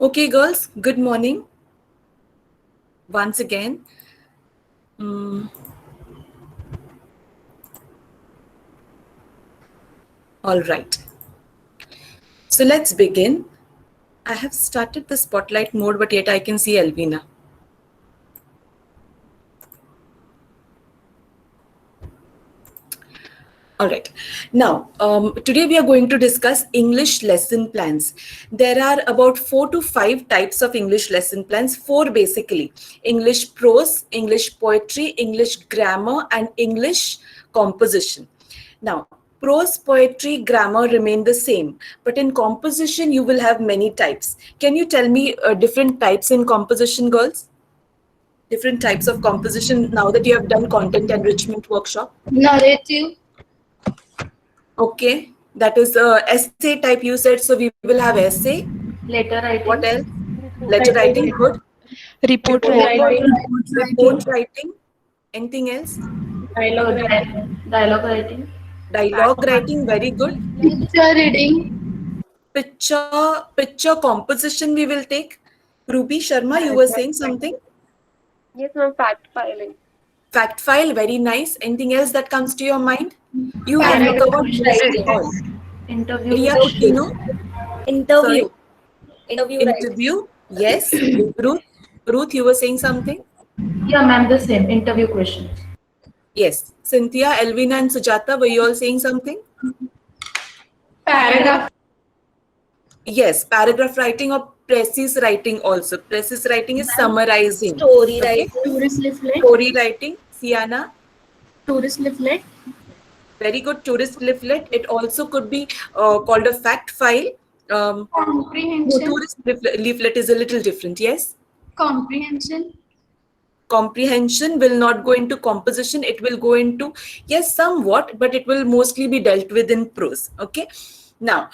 Okay, girls, good morning. Once again. Mm, all right. So let's begin. I have started the spotlight mode, but yet I can see Elvina. All right. Now, today we are going to discuss English lesson plans. There are about 4 to 5 types of English lesson plans, 4 basically. English prose, English poetry, English grammar, and English composition. Now, prose, poetry, grammar remain the same, but in composition you will have many types. Can you tell me different types in composition, girls? Different types of composition now that you have done content enrichment workshop? Narrative, Okay, that is essay type you said, so we will have essay. letter What writing, else? Letter writing, good. Report Report writing, writing. writing, Report writing. Anything else? dialogue writing, Dialogue writing, very good. picture reading, Picture composition we will take. Ruby Sharma, you were saying something? yes ma'am, fact filing, Fact file, very nice. Anything else that comes to your mind? You have to paragraph cover writing, all. interview, Ria Coutinho, Interview. sorry, Interview writing. interview. Yes. Ruth, you were saying something? yeah ma'am, the same, interview questions, Yes. Cynthia, Elvina, and Sujata, were you all saying something? paragraph, Yes, paragraph writing or precis writing also. Precis writing is summarizing. Story Okay. writing. tourist leaflet, Story writing, Siana, tourist leaflet, very good. Tourist leaflet. It also could be called a fact file. No, comprehension, tourist leaflet is a little different. Yes. comprehension, Comprehension will not go into composition. It will go into, yes, somewhat, but it will mostly be dealt with in prose. Okay. Now,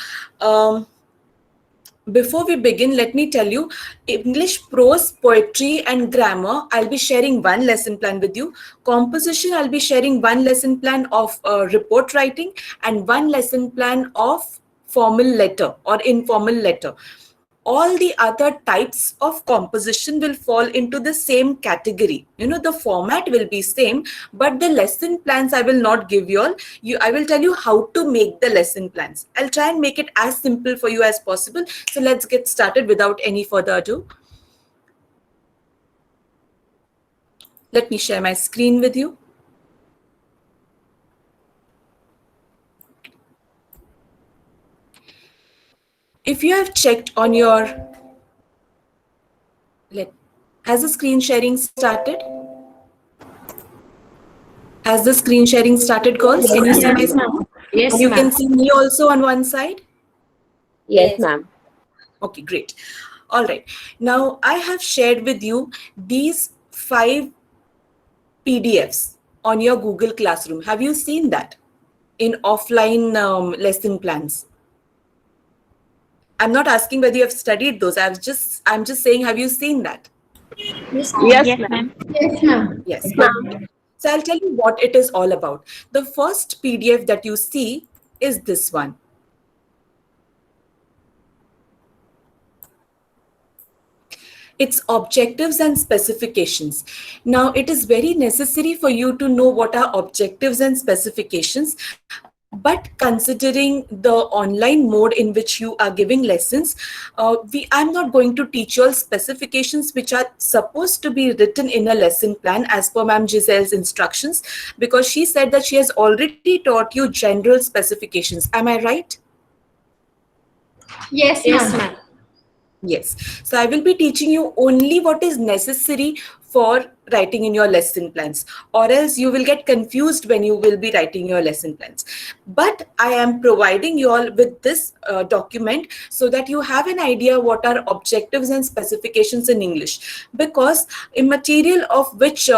before we begin, let me tell you, English prose, poetry, and grammar, I'll be sharing one lesson plan with you. Composition, I'll be sharing one lesson plan of report writing and one lesson plan of formal letter or informal letter. All the other types of composition will fall into the same category. The format will be same, but the lesson plans I will not give you all. I will tell you how to make the lesson plans. I'll try and make it as simple for you as possible. So let's get started without any further ado. Let me share my screen with you. If you have checked on your, has the screen sharing started? Has the screen sharing started, girls? Can you see my screen? yes You can see me also on one side? Yes, ma'am. Okay, great. All right. Now, I have shared with you these 5 PDFs on your Google Classroom. Have you seen that in offline lesson plans? I'm not asking whether you have studied those. I'm just saying, have you seen that? yes Yes ma'am. yes ma'am, Yes. So I'll tell you what it is all about. The first PDF that you see is this one. It's objectives and specifications. Now, it is very necessary for you to know what are objectives and specifications. But considering the online mode in which you are giving lessons, I'm not going to teach you all specifications which are supposed to be written in a lesson plan as per Ma'am Giselle's instructions, because she said that she has already taught you general specifications. Am I right? yes ma'am, Yes. So I will be teaching you only what is necessary for writing in your lesson plans, or else you will get confused when you will be writing your lesson plans. But I am providing you all with this document so that you have an idea what are objectives and specifications in English, because a material of which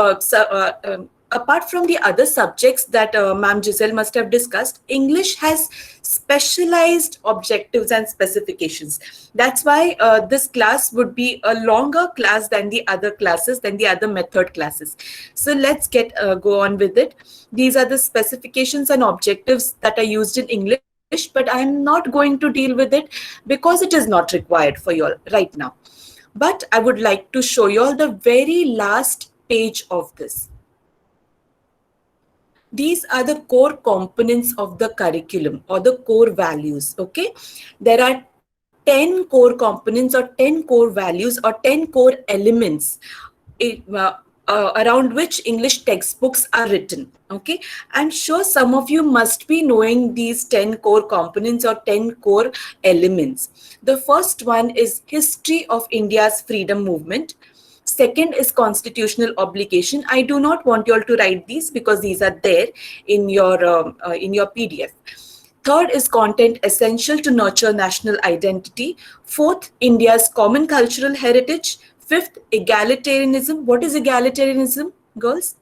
apart from the other subjects that Ma'am Giselle must have discussed, English has specialized objectives and specifications. That's why this class would be a longer class than the other classes, than the other method classes. So let's go on with it. These are the specifications and objectives that are used in English. English, but I am not going to deal with it because it is not required for you all right now. But I would like to show you all the very last page of this. These are the core components of the curriculum or the core values. Okay, there are 10 core components or 10 core values or 10 core elements around which English textbooks are written. Okay, I'm sure some of you must be knowing these 10 core components or 10 core elements. The first one is history of India's freedom movement. Second is constitutional obligation. I do not want you all to write these because these are there in your PDF. Third is content essential to nurture national identity. Fourth, India's common cultural heritage. Fifth, egalitarianism. What is egalitarianism, girls?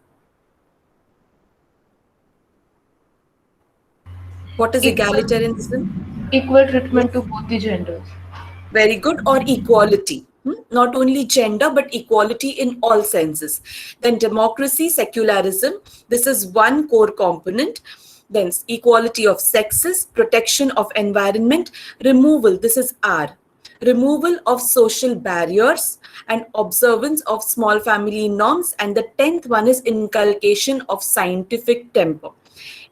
What is egalitarianism? Equal treatment to both the genders. Very good. Or equality. Not only gender, but equality in all senses. Then democracy, secularism. This is one core component. Then equality of sexes, protection of environment, removal. This is R. Removal of social barriers and observance of small family norms. And the 10th one is inculcation of scientific temper.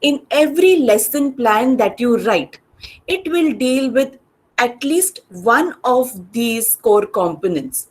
In every lesson plan that you write, it will deal with at least one of these core components.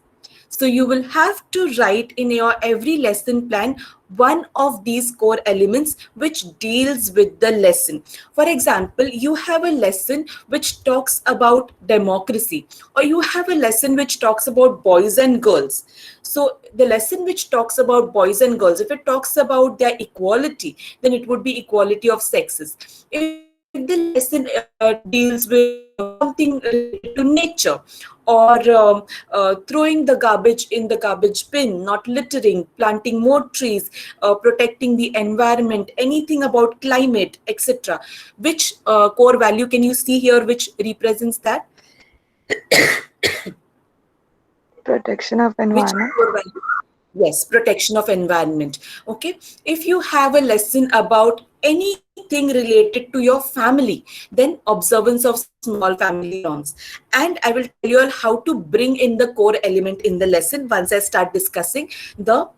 So you will have to write in your every lesson plan one of these core elements which deals with the lesson. For example, you have a lesson which talks about democracy, or you have a lesson which talks about boys and girls. So the lesson which talks about boys and girls, if it talks about their equality, then it would be equality of sexes. If the lesson deals with something related to nature, or throwing the garbage in the garbage bin, not littering, planting more trees, protecting the environment, anything about climate, etc. Which core value can you see here which represents that? Protection of Which environment. core value? Yes, protection of environment. Okay. If you have a lesson about anything related to your family, then observance of small family norms. And I will tell you all how to bring in the core element in the lesson once I start discussing the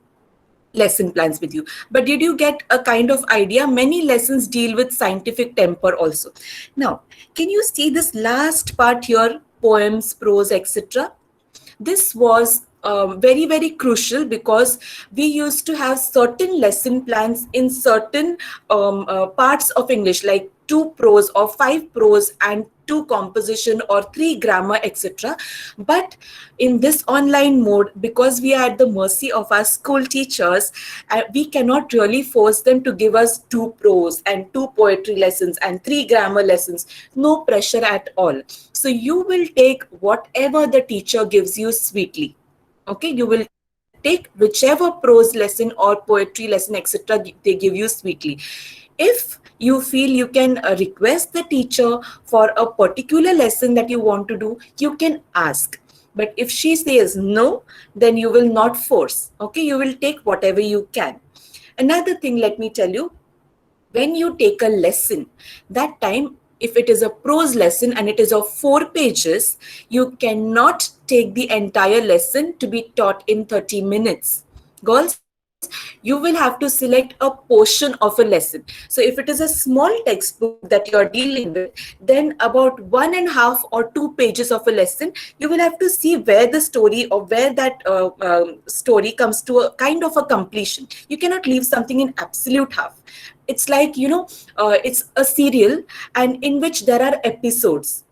lesson plans with you. But did you get a kind of idea? Many lessons deal with scientific temper also. Now, can you see this last part here? Poems, prose, etc. This was very, very crucial because we used to have certain lesson plans in certain parts of English, like 2 prose or 5 prose and 2 composition or 3 grammar, etc. But in this online mode, because we are at the mercy of our school teachers, we cannot really force them to give us 2 prose and 2 poetry lessons and 3 grammar lessons. No pressure at all. So you will take whatever the teacher gives you sweetly. Okay, you will take whichever prose lesson or poetry lesson, etc. they give you sweetly. If you feel you can request the teacher for a particular lesson that you want to do, you can ask. But if she says no, then you will not force. Okay, you will take whatever you can. Another thing, let me tell you, when you take a lesson, that time, if it is a prose lesson and it is of 4 pages, you cannot take the entire lesson to be taught in 30 minutes. Girls, you will have to select a portion of a lesson. So if it is a small textbook that you are dealing with, then about 1.5 or 2 pages of a lesson, you will have to see where the story or where that story comes to a kind of a completion. You cannot leave something in absolute half. It's like, it's a serial and in which there are episodes.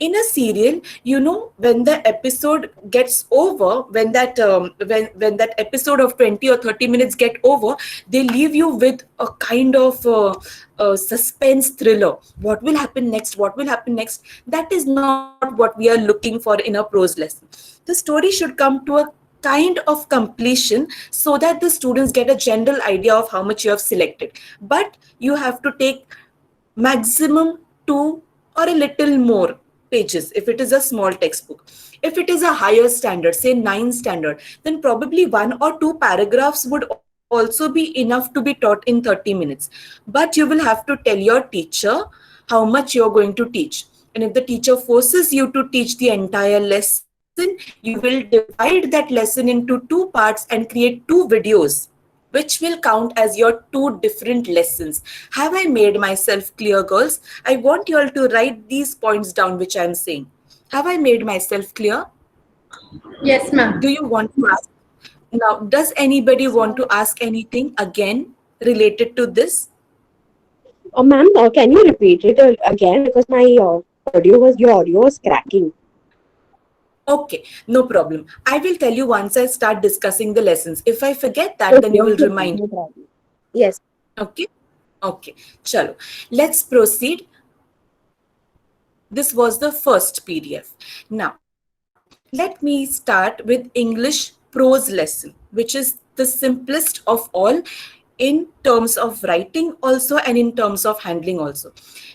In a serial, when the episode gets over, when that episode of 20 or 30 minutes get over, they leave you with a kind of suspense thriller. What will happen next? What will happen next? That is not what we are looking for in a prose lesson. The story should come to a kind of completion so that the students get a general idea of how much you have selected. But you have to take maximum 2 or a little more pages if it is a small textbook. If it is a higher standard, say 9 standard, then probably 1 or 2 paragraphs would also be enough to be taught in 30 minutes. But you will have to tell your teacher how much you're going to teach. And if the teacher forces you to teach the entire lesson, you will divide that lesson into 2 parts and create 2 videos, which will count as your 2 different lessons. Have I made myself clear, girls? I want you all to write these points down, which I'm saying. Have I made myself clear? Yes, ma'am. Do you want to ask? Now, does anybody want to ask anything again related to this? Oh, ma'am, can you repeat it again because my your audio was cracking. Okay, no problem. I will tell you once I start discussing the lessons. If I forget that, then you will remind me. No problem. Yes. Okay? Okay. Chalo. Let's proceed. This was the first PDF. Now, let me start with English prose lesson, which is the simplest of all in terms of writing also and in terms of handling also.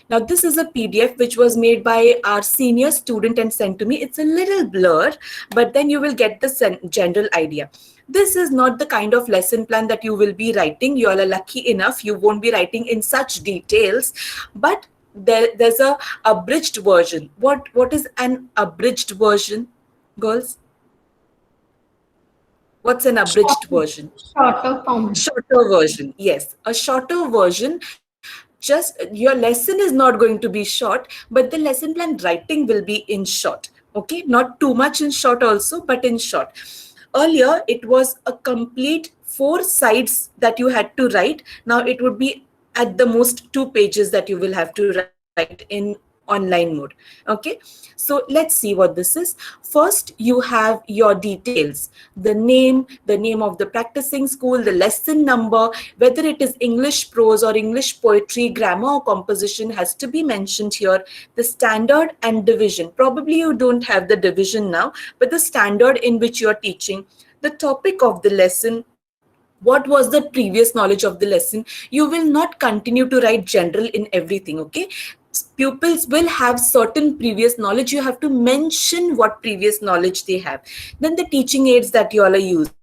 Now, this is a PDF which was made by our senior student and sent to me. It's a little blur, but then you will get the general idea. This is not the kind of lesson plan that you will be writing. You all are lucky enough. You won't be writing in such details, but there's a abridged version. What is an abridged version, girls? What's an abridged version? Shorter form. Shorter version, yes. A shorter version, just your lesson is not going to be short, but the lesson plan writing will be in short. Okay, not too much in short also, but in short. Earlier, it was a complete 4 sides that you had to write. Now it would be at the most 2 pages that you will have to write in online mode. Okay, so let's see what this is. First, you have your details, the name of the practicing school, the lesson number, whether it is English prose or English poetry, grammar or composition has to be mentioned here. The standard and division. Probably you don't have the division now, but the standard in which you are teaching, the topic of the lesson, what was the previous knowledge of the lesson. You will not continue to write general in everything. Okay, pupils will have certain previous knowledge. You have to mention what previous knowledge they have. Then the teaching aids that you all are using.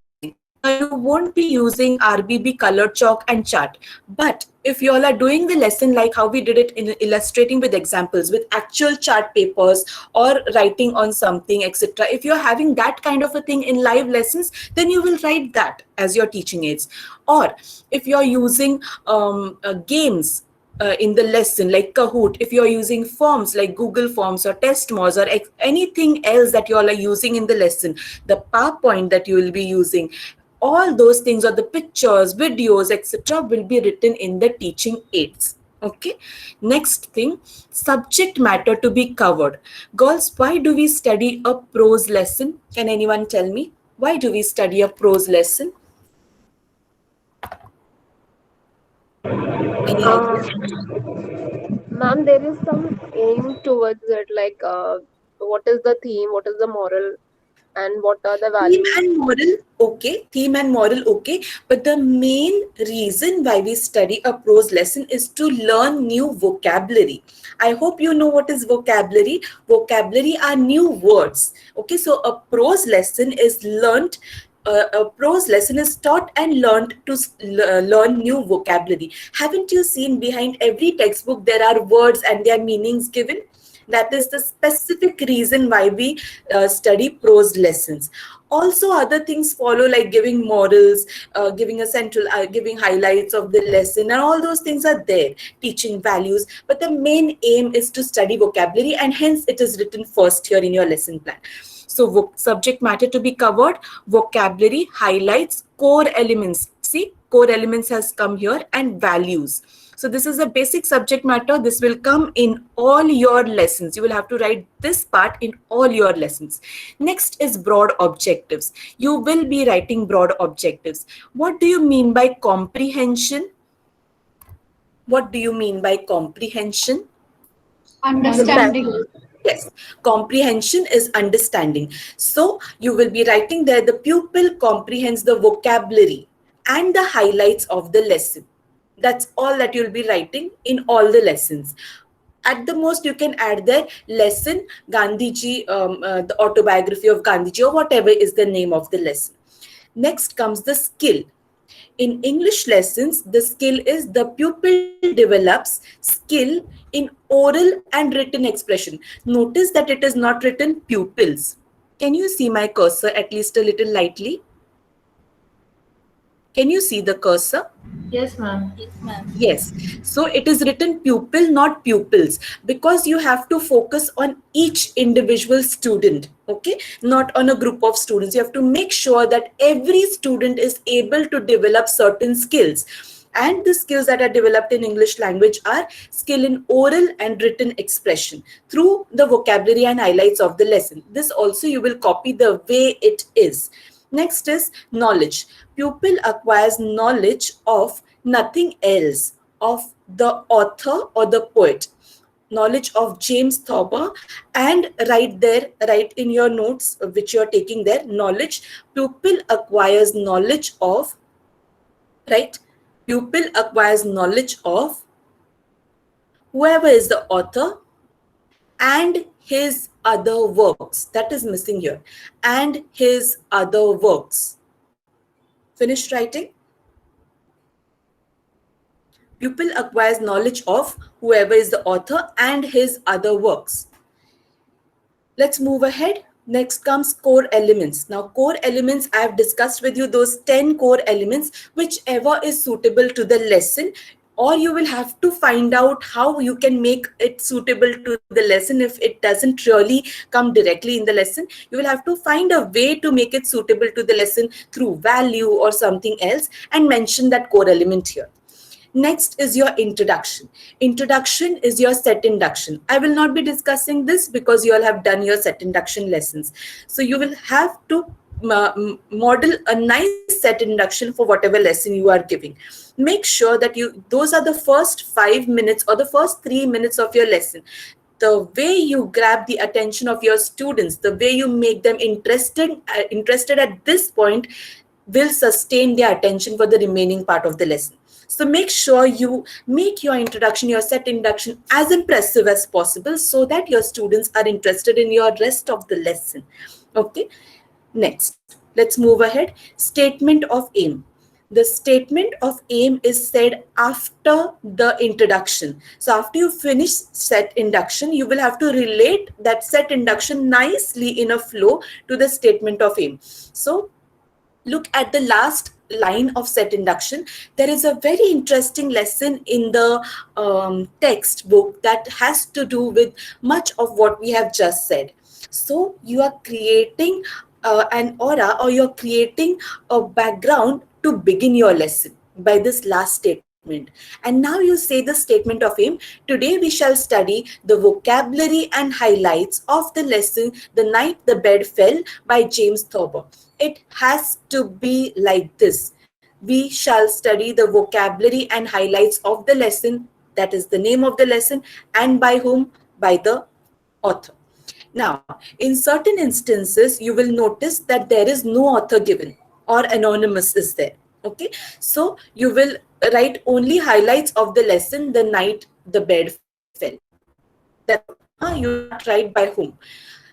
Now you won't be using RBB, colored chalk and chart, but if you all are doing the lesson like how we did it in illustrating with examples with actual chart papers or writing on something, etc., if you're having that kind of a thing in live lessons, then you will write that as your teaching aids. Or if you're using games in the lesson like Kahoot, if you're using forms like Google Forms or Testmos or anything else that you all are using in the lesson, the PowerPoint that you will be using, all those things or the pictures, videos, etc., will be written in the teaching aids. Okay, next thing, subject matter to be covered. Girls, why do we study a prose lesson? Can anyone tell me? Why do we study a prose lesson? Any idea? Ma'am, there is some aim towards it, like what is the theme, what is the moral, and what are the Theme values? and moral, okay. Theme and moral, okay. But the main reason why we study a prose lesson is to learn new vocabulary. I hope you know what is vocabulary. Vocabulary are new words. Okay, so a prose lesson is learned. A prose lesson is taught and learned to learn new vocabulary. Haven't you seen behind every textbook there are words and their meanings given? That is the specific reason why we study prose lessons. Also, other things follow like giving morals, giving a central, giving highlights of the lesson, and all those things are there, teaching values. But the main aim is to study vocabulary, and hence it is written first here in your lesson plan. So, subject matter to be covered, vocabulary, highlights, core elements. See, core elements has come here, and values. So this is a basic subject matter. This will come in all your lessons. You will have to write this part in all your lessons. Next is broad objectives. You will be writing broad objectives. What do you mean by comprehension? What do you mean by comprehension? Understanding. Yes, comprehension is understanding. So you will be writing there, the pupil comprehends the vocabulary and the highlights of the lesson. That's all that you'll be writing in all the lessons. At the most, you can add there lesson, Gandhiji, the autobiography of Gandhiji, or whatever is the name of the lesson. Next comes the skill. In English lessons, the skill is the pupil develops skill in oral and written expression. Notice that it is not written pupils. Can you see my cursor at least a little lightly? Can you see the cursor? Yes, ma'am. Yes. So it is written pupil, not pupils, because you have to focus on each individual student, okay? Not on a group of students. You have to make sure that every student is able to develop certain skills. And the skills that are developed in English language are skill in oral and written expression through the vocabulary and highlights of the lesson. This also you will copy the way it is. Next is knowledge. Pupil acquires knowledge of nothing else, of the author or the poet. Knowledge of James Thorpe, and write in your notes which you are taking there, knowledge. Pupil acquires knowledge of, right? Pupil acquires knowledge of whoever is the author and his other works. That is missing here. And his other works. Finished writing? Pupil acquires knowledge of whoever is the author and his other works. Let's move ahead. Next comes core elements. Now, core elements, I have discussed with you those 10 core elements, whichever is suitable to the lesson, or you will have to find out how you can make it suitable to the lesson. If it doesn't really come directly in the lesson, you will have to find a way to make it suitable to the lesson through value or something else and mention that core element here. Next is your introduction. Introduction is your set induction. I will not be discussing this because you all have done your set induction lessons. So you will have to model a nice set induction for whatever lesson you are giving. Make sure that those are the first 5 minutes or the first 3 minutes of your lesson. The way you grab the attention of your students, the way you make them interested at this point will sustain their attention for the remaining part of the lesson. So make sure you make your introduction, your set induction as impressive as possible so that your students are interested in your rest of the lesson. Okay. Next, let's move ahead. Statement of aim. The statement of aim is said after the introduction. So after you finish set induction, you will have to relate that set induction nicely in a flow to the statement of aim. So look at the last line of set induction. There is a very interesting lesson in the textbook that has to do with much of what we have just said. So you are creating an aura, or you're creating a background to begin your lesson by this last statement. And now you say the statement of aim. Today we shall study the vocabulary and highlights of the lesson The Night the Bed Fell by James Thorpe. It has to be like this. We shall study the vocabulary and highlights of the lesson. That is the name of the lesson. And by whom? By the author. Now, in certain instances, you will notice that there is no author given or anonymous is there. Okay. So you will write only highlights of the lesson, The Night the Bed Fell. That's you will not write by whom.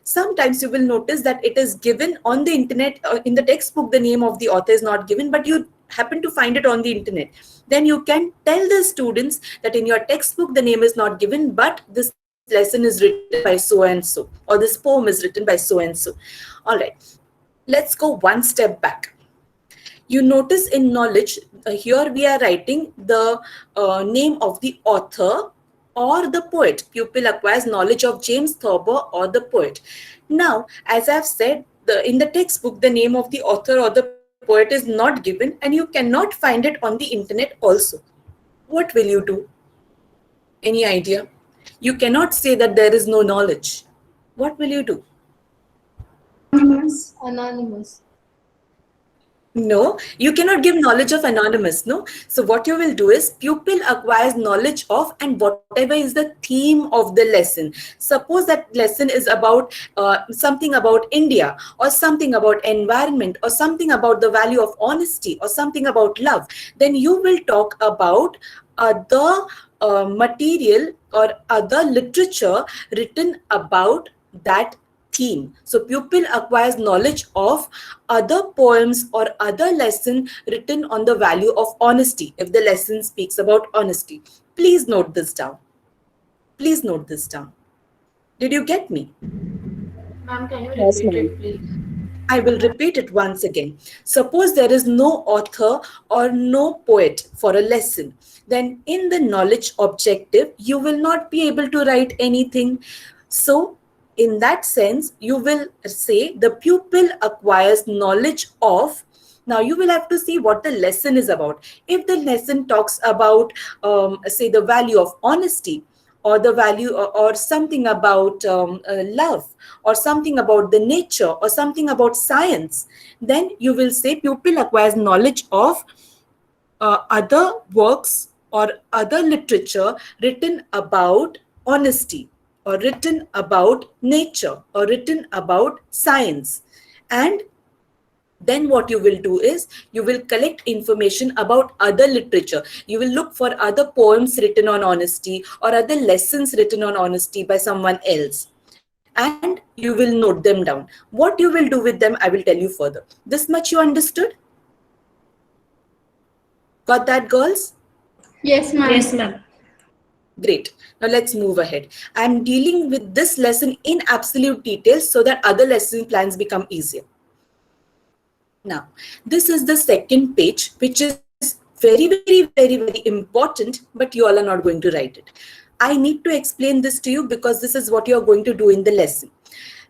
Sometimes you will notice that it is given on the internet. In the textbook, the name of the author is not given, but you happen to find it on the internet. Then you can tell the students that in your textbook, the name is not given, but this lesson is written by so and so, or this poem is written by so and so. All right, let's go one step back. You notice in knowledge, here we are writing the name of the author or the poet. Pupil acquires knowledge of James Thorpe or the poet. Now, as I've said, in the textbook, the name of the author or the poet is not given, and you cannot find it on the internet also. What will you do? Any idea? You cannot say that there is no knowledge. What will you do? Anonymous. No, you cannot give knowledge of anonymous, no? So what you will do is pupil acquires knowledge of and whatever is the theme of the lesson. Suppose that lesson is about something about India, or something about environment, or something about the value of honesty, or something about love. Then you will talk about other material or other literature written about that theme. So pupil acquires knowledge of other poems or other lesson written on the value of honesty, if the lesson speaks about honesty. Please note this down. Please note this down. Did you get me? Ma'am, can you Yes, repeat ma'am. it, please? I will repeat it once again. Suppose there is no author or no poet for a lesson. Then in the knowledge objective, you will not be able to write anything. So in that sense, you will say the pupil acquires knowledge of. Now you will have to see what the lesson is about. If the lesson talks about, say, the value of honesty, or the value, or something about love, or something about the nature, or something about science, then you will say pupil acquires knowledge of other works or other literature written about honesty, or written about nature, or written about science. And then what you will do is you will collect information about other literature. You will look for other poems written on honesty or other lessons written on honesty by someone else, and you will note them down. What you will do with them, I will tell you further. This much you understood? Got that, girls? Yes, ma'am. Yes, ma'am. Great. Now let's move ahead. I'm dealing with this lesson in absolute details so that other lesson plans become easier. Now, this is the second page, which is very important, but you all are not going to write it. I need to explain this to you because this is what you are going to do in the lesson.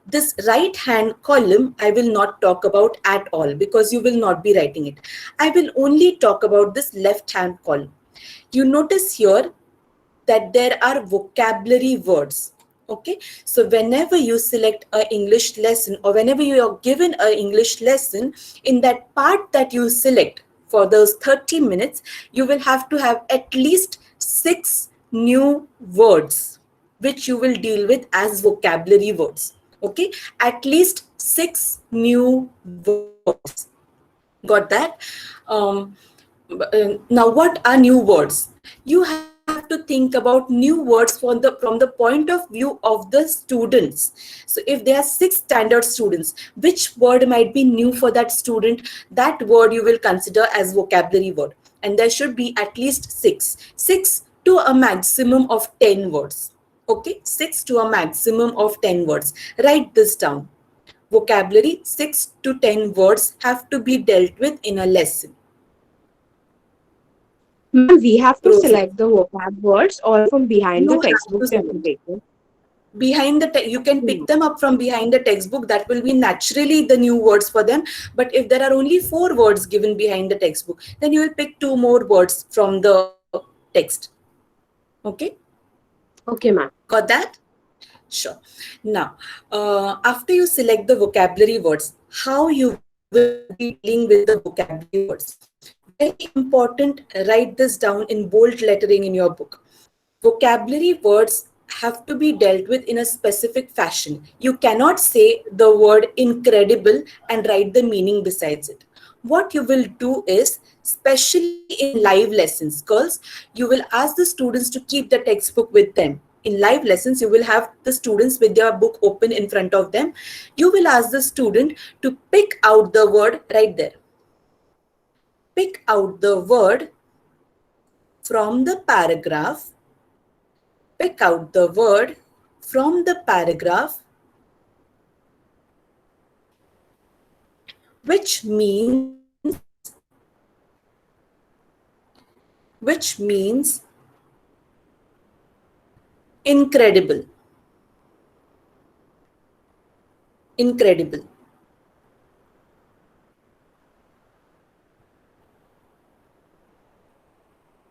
This right hand column, I will not talk about at all because you will not be writing it. I will only talk about this left hand column. You notice here that there are vocabulary words. Okay, so whenever you select an English lesson, or whenever you are given an English lesson, in that part that you select for those 30 minutes, you will have to have at least 6 new words which you will deal with as vocabulary words. Okay, at least 6 new words. Got that? Now, what are new words? You have to think about new words from the point of view of the students. So if there are 6 standard students, which word might be new for that student? That word you will consider as vocabulary word, and there should be at least 6 to a maximum of 10 words. Okay, 6 to a maximum of 10 words. Write this down. Vocabulary, 6 to 10 words have to be dealt with in a lesson. Ma'am, we have to Prose. select the vocab words or from behind the You have textbook to select. presentation. Behind the you can pick them up from behind the textbook. That will be naturally the new words for them. But if there are only 4 words given behind the textbook, then you will pick 2 more words from the text. Okay? Okay, ma'am. Got that? Sure. Now, after you select the vocabulary words, how you will be dealing with the vocabulary words? Very important, write this down in bold lettering in your book. Vocabulary words have to be dealt with in a specific fashion. You cannot say the word incredible and write the meaning besides it. What you will do is, especially in live lessons, girls, you will ask the students to keep the textbook with them. In live lessons, you will have the students with their book open in front of them. You will ask the student to pick out the word right there. Pick out the word from the paragraph. Pick out the word from the paragraph which means incredible. Incredible.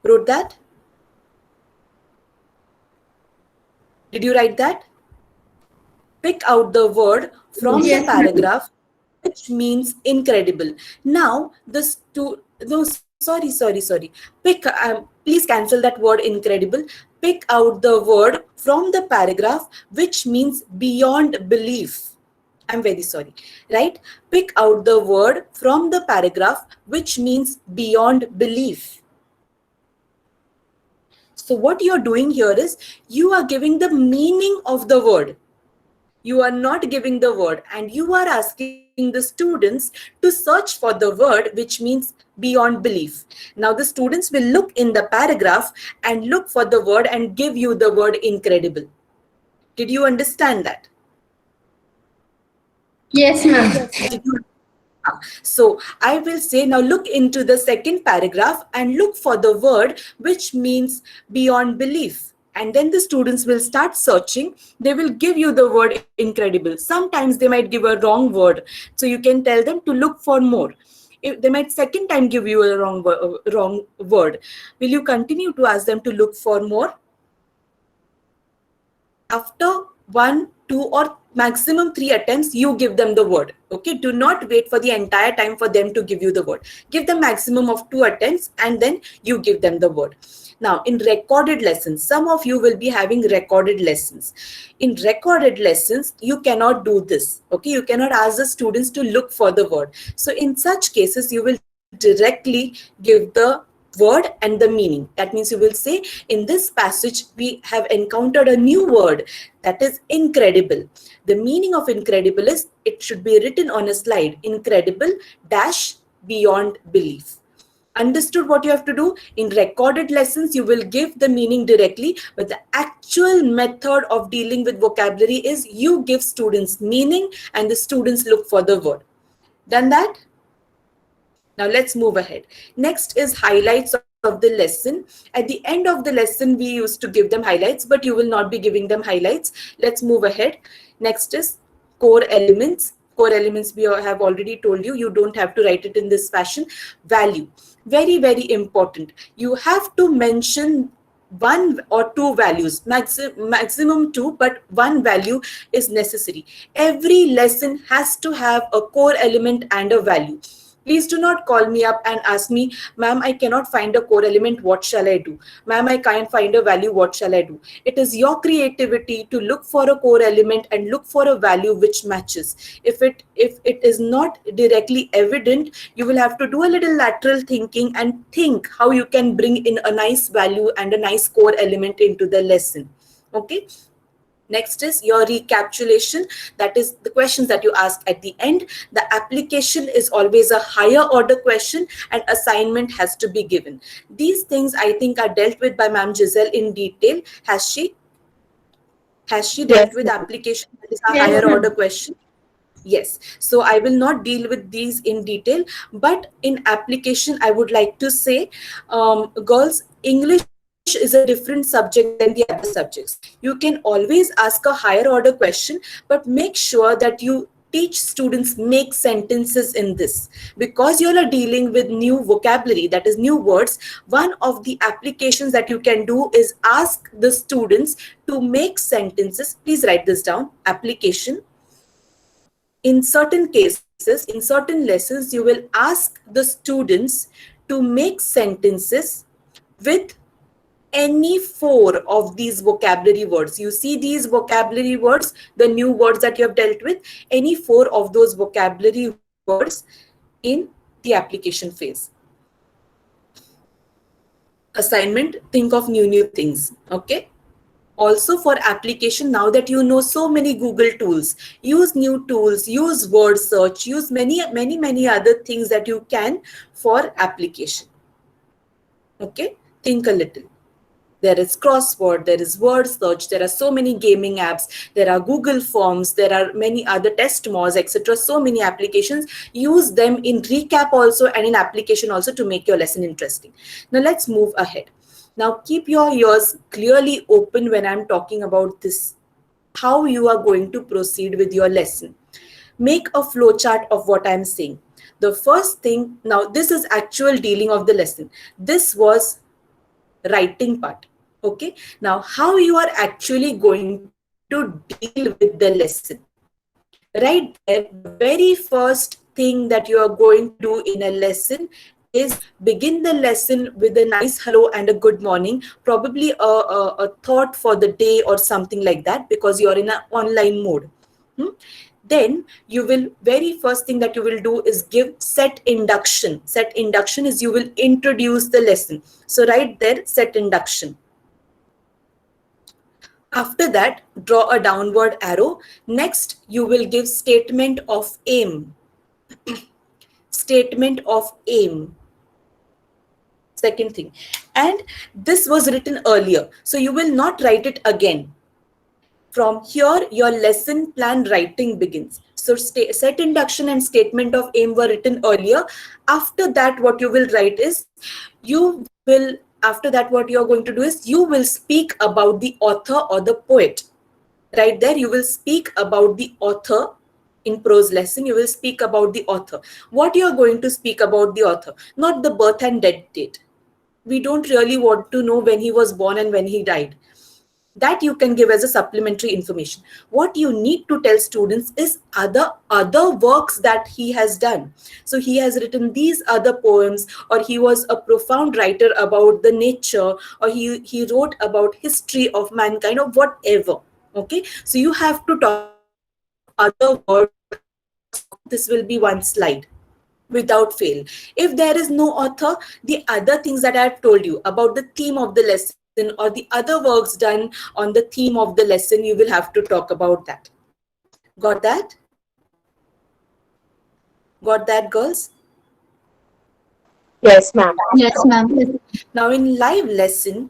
Wrote that? Did you write that? Pick out the word from Yes, the paragraph which means incredible. Now, sorry. Please cancel that word incredible. Pick out the word from the paragraph which means beyond belief. I'm very sorry, right? Pick out the word from the paragraph which means beyond belief. So what you're doing here is you are giving the meaning of the word. You are not giving the word, and you are asking the students to search for the word, which means beyond belief. Now the students will look in the paragraph and look for the word and give you the word incredible. Did you understand that? Yes, ma'am. Did you? So I will say, now look into the second paragraph and look for the word which means beyond belief. And then the students will start searching. They will give you the word incredible. Sometimes they might give a wrong word. So you can tell them to look for more. If they might second time give you a wrong word. Will you continue to ask them to look for more? After 1, 2, or maximum 3 attempts, you give them the word. Okay, do not wait for the entire time for them to give you the word. Give them maximum of 2 attempts and then you give them the word. Now in recorded lessons, some of you will be having recorded lessons. In recorded lessons, you cannot do this. Okay, you cannot ask the students to look for the word. So in such cases, you will directly give the word and the meaning. That means you will say, in this passage we have encountered a new word, that is incredible. The meaning of incredible is, it should be written on a slide, incredible dash beyond belief. Understood what you have to do? In recorded lessons, you will give the meaning directly, but the actual method of dealing with vocabulary is you give students meaning and the students look for the word. Done that? Now let's move ahead. Next is highlights of the lesson. At the end of the lesson, we used to give them highlights, but you will not be giving them highlights. Let's move ahead. Next is core elements. Core elements we have already told you. You don't have to write it in this fashion. Value. Very, very important. You have to mention 1 or 2 values, maximum 2, but 1 value is necessary. Every lesson has to have a core element and a value. Please do not call me up and ask me, ma'am, I cannot find a core element, what shall I do? Ma'am, I can't find a value, what shall I do? It is your creativity to look for a core element and look for a value which matches. If it is not directly evident, you will have to do a little lateral thinking and think how you can bring in a nice value and a nice core element into the lesson. Okay. Next is your recapitulation. That is the questions that you ask at the end. The application is always a higher order question and assignment has to be given. These things I think are dealt with by Ma'am Giselle in detail. Has she dealt with application? That is a Yes, higher ma'am. order question. Yes, so I will not deal with these in detail, but in application, I would like to say, girls, English is a different subject than the other subjects. You can always ask a higher order question, but make sure that you teach students make sentences in this. Because you are dealing with new vocabulary, that is new words, one of the applications that you can do is ask the students to make sentences. Please write this down, application. In certain cases, in certain lessons, you will ask the students to make sentences with any 4 of these vocabulary words. You see these vocabulary words, the new words that you have dealt with, any 4 of those vocabulary words in the application phase. Assignment, think of new things. Okay. Also for application, now that you know so many Google tools, use new tools, use word search, use many other things that you can for application. Okay, think a little. There is crossword, there is word search, there are so many gaming apps, there are Google Forms, there are many other test mores, etc. So many applications. Use them in recap also and in application also to make your lesson interesting. Now let's move ahead. Now keep your ears clearly open when I'm talking about this, how you are going to proceed with your lesson. Make a flowchart of what I'm saying. The first thing, now this is actual dealing of the lesson. This was writing part. Okay, now how you are actually going to deal with the lesson. Right there, the very first thing that you are going to do in a lesson is begin the lesson with a nice hello and a good morning, probably a thought for the day or something like that, because you're in an online mode. Then you will, very first thing that you will do is give set induction. Set induction is you will introduce the lesson. So right there, set induction. After that, draw a downward arrow. Next, you will give statement of aim. Statement of aim. Second thing. And this was written earlier, so you will not write it again. From here, your lesson plan writing begins. So set induction and statement of aim were written earlier. After that, what you will write is, after that, what you're going to do is, you will speak about the author or the poet. Right there, you will speak about the author. In prose lesson, you will speak about the author. What you're going to speak about the author, not the birth and death date. We don't really want to know when he was born and when he died. That you can give as a supplementary information. What you need to tell students is other works that he has done. So he has written these other poems, or he was a profound writer about the nature, or he wrote about history of mankind, or whatever. Okay, so you have to talk about other works. This will be one slide without fail. If there is no author, the other things that I have told you about the theme of the lesson or the other works done on the theme of the lesson, you will have to talk about that. Got that? Got that, girls? Yes, ma'am. Yes, ma'am. Now in live lesson,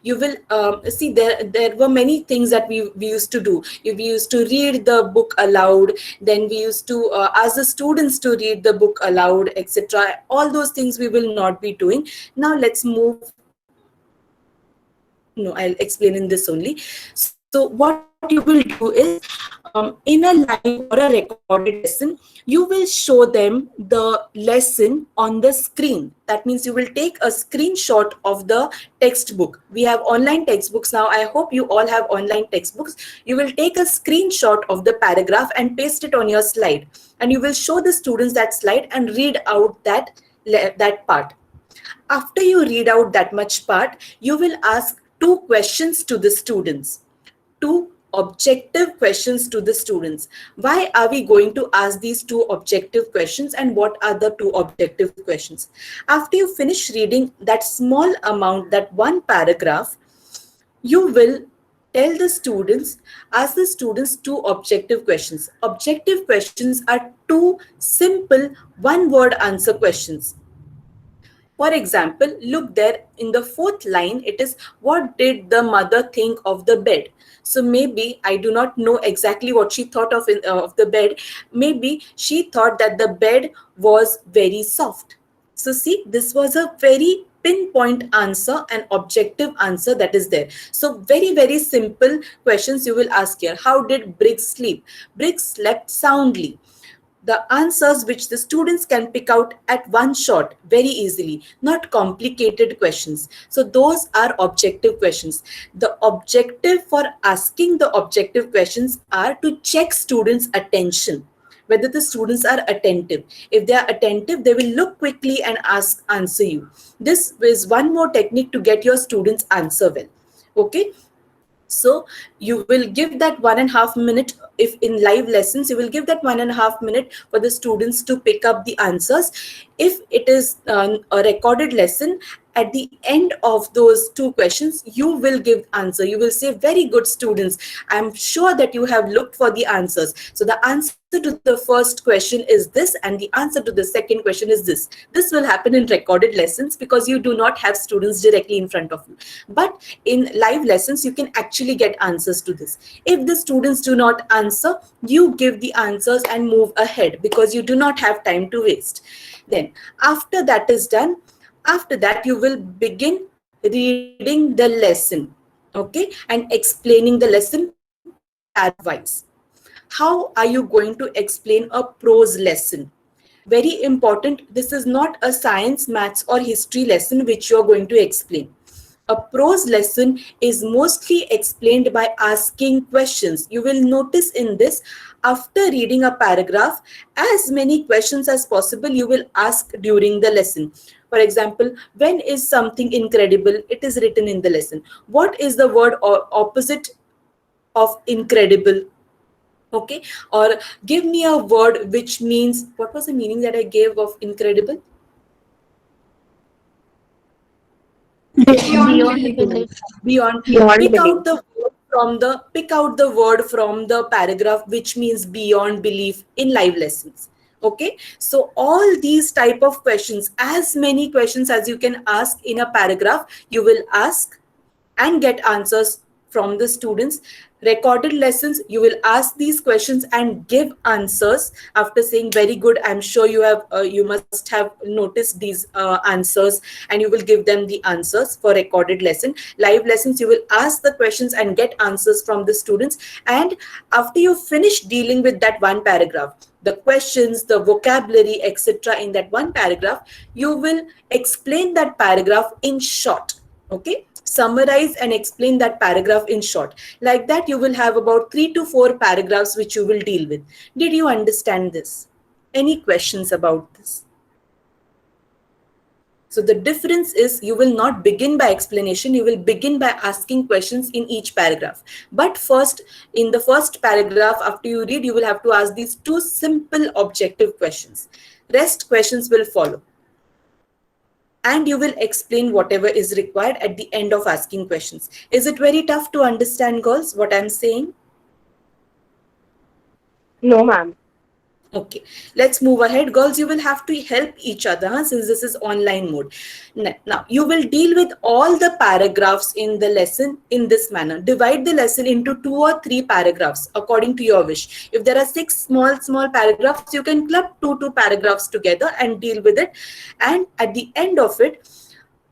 you will see there were many things that we used to do. We used to read the book aloud. Then we used to ask the students to read the book aloud, etc. All those things we will not be doing. Now let's move. No, I'll explain in this only. So what you will do is, in a live or a recorded lesson, you will show them the lesson on the screen. That means you will take a screenshot of the textbook. We have online textbooks now. I hope you all have online textbooks. You will take a screenshot of the paragraph and paste it on your slide. And you will show the students that slide and read out that part. After you read out that much part, you will ask two questions to the students. Two objective questions to the students. Why are we going to ask these two objective questions, and what are the two objective questions? After you finish reading that small amount, that one paragraph, you will tell the students, ask the students two objective questions. Objective questions are two simple one-word answer questions. For example, look there in the fourth line, it is, what did the mother think of the bed? So maybe, I do not know exactly what she thought of the bed. Maybe she thought that the bed was very soft. So see, this was a very pinpoint answer, an objective answer that is there. So very, very simple questions you will ask here. How did Briggs sleep? Briggs slept soundly. The answers which the students can pick out at one shot very easily, not complicated questions. So those are objective questions. The objective for asking the objective questions are to check students' attention, whether the students are attentive. If they are attentive, they will look quickly and answer you. This is one more technique to get your students answer well. Okay. So you will give that 1.5 minutes. If in live lessons, you will give that 1.5 minutes for the students to pick up the answers. If it is a recorded lesson, at the end of those two questions, you will give answer. You will say, very good students, I'm sure that you have looked for the answers. So the answer to the first question is this, and the answer to the second question is this. This will happen in recorded lessons because you do not have students directly in front of you. But in live lessons, you can actually get answers to this. If the students do not answer, you give the answers and move ahead because you do not have time to waste. Then after that is done, after that, you will begin reading the lesson, okay, and explaining the lesson paragraph-wise. How are you going to explain a prose lesson? Very important, this is not a science, maths, or history lesson which you are going to explain. A prose lesson is mostly explained by asking questions. You will notice in this, after reading a paragraph, as many questions as possible you will ask during the lesson. For example, when is something incredible? It is written in the lesson. What is the word or opposite of incredible? Okay, or give me a word which means, what was the meaning that I gave of incredible? Beyond belief. Beyond. Beyond Pick belief. out the word pick out the word from the paragraph which means beyond belief in live lessons. Okay, so all these type of questions, as many questions as you can ask in a paragraph, you will ask and get answers from the students. Recorded lessons, you will ask these questions and give answers after saying very good. I'm sure you must have noticed these answers, and you will give them the answers for recorded lesson. Live lessons, you will ask the questions and get answers from the students, and after you finish dealing with that one paragraph, the questions, the vocabulary, etc., in that one paragraph, you will explain that paragraph in short. Okay, summarize and explain that paragraph in short. Like that, you will have about 3 to 4 paragraphs which you will deal with. Did you understand this? Any questions about this? So the difference is, you will not begin by explanation, you will begin by asking questions in each paragraph. But first, in the first paragraph, after you read, you will have to ask these 2 simple objective questions. Rest questions will follow. And you will explain whatever is required at the end of asking questions. Is it very tough to understand, girls, what I'm saying? No, ma'am. Okay, let's move ahead. Girls, you will have to help each other, since this is online mode. Now, you will deal with all the paragraphs in the lesson in this manner. Divide the lesson into 2 or 3 paragraphs according to your wish. If there are 6 small paragraphs, you can club 2 paragraphs together and deal with it. And at the end of it,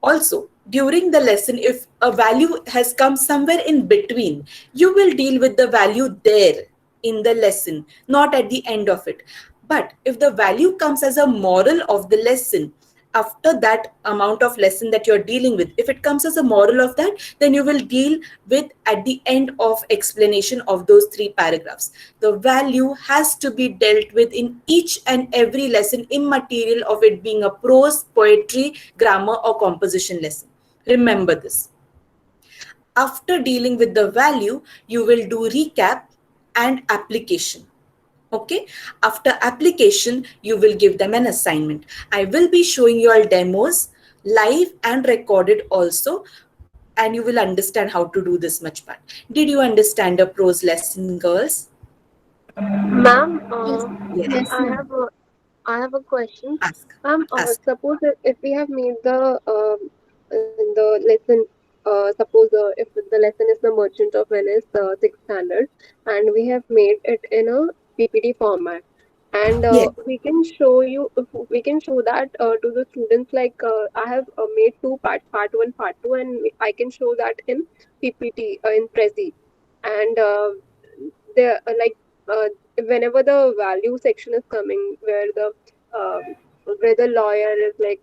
also, during the lesson, if a value has come somewhere in between, you will deal with the value there in the lesson, not at the end of it. But if the value comes as a moral of the lesson, after that amount of lesson that you're dealing with, if it comes as a moral of that, then you will deal with at the end of explanation of those 3 paragraphs. The value has to be dealt with in each and every lesson, immaterial of it being a prose, poetry, grammar, or composition lesson. Remember this. After dealing with the value, you will do recap and application. Okay, after application, you will give them an assignment. I will be showing you all demos, live and recorded also, and you will understand how to do this much part. Did you understand a prose lesson, girls? Ma'am, Yes, Yes. yes, I ma'am. have a I have a question. Ask. Ma'am, Ask. suppose if we have made the lesson, suppose if the lesson is the Merchant of Venice, 6th standard, and we have made it in a PPT format, and Yes. we can show that to the students, like I have made 2 parts, part 1, part 2, and I can show that in PPT in Prezi, and there uh, whenever the value section is coming, um, where the lawyer is where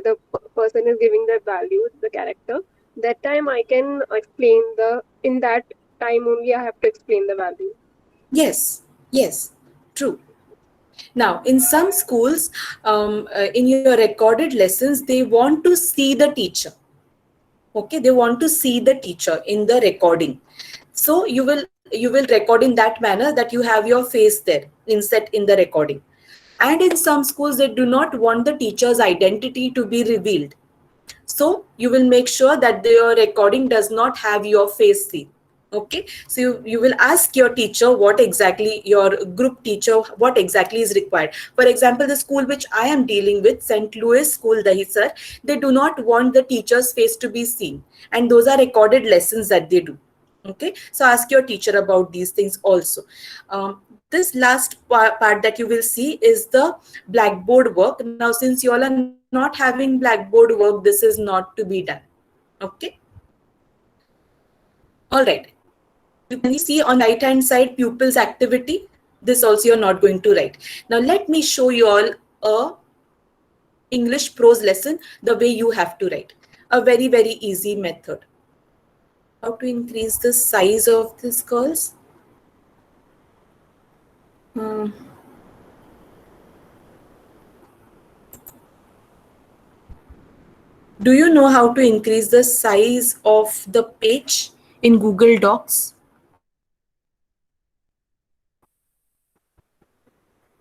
the person is giving the values, the character, that time I can explain the in that time only I have to explain the value. Yes. Yes. True. Now, in some schools, in your recorded lessons, they want to see the teacher. Okay, they want to see the teacher in the recording. So you will record in that manner that you have your face there inset in the recording. And in some schools, they do not want the teacher's identity to be revealed. So you will make sure that your recording does not have your face seen. Okay, so you will ask your teacher what exactly, your group teacher, what exactly is required. For example, the school which I am dealing with, St. Louis School, Dahisar, they do not want the teacher's face to be seen, and those are recorded lessons that they do. Okay, so ask your teacher about these things also. This last part that you will see is the Blackboard work. Now, since you all are not having Blackboard work, this is not to be done. Okay, all right. You can see on the right hand side pupils activity. This also you're not going to write. Now let me show you all a English prose lesson the way you have to write. A very easy method. How to increase the size of this, girls? Hmm. Do you know how to increase the size of the page in Google Docs?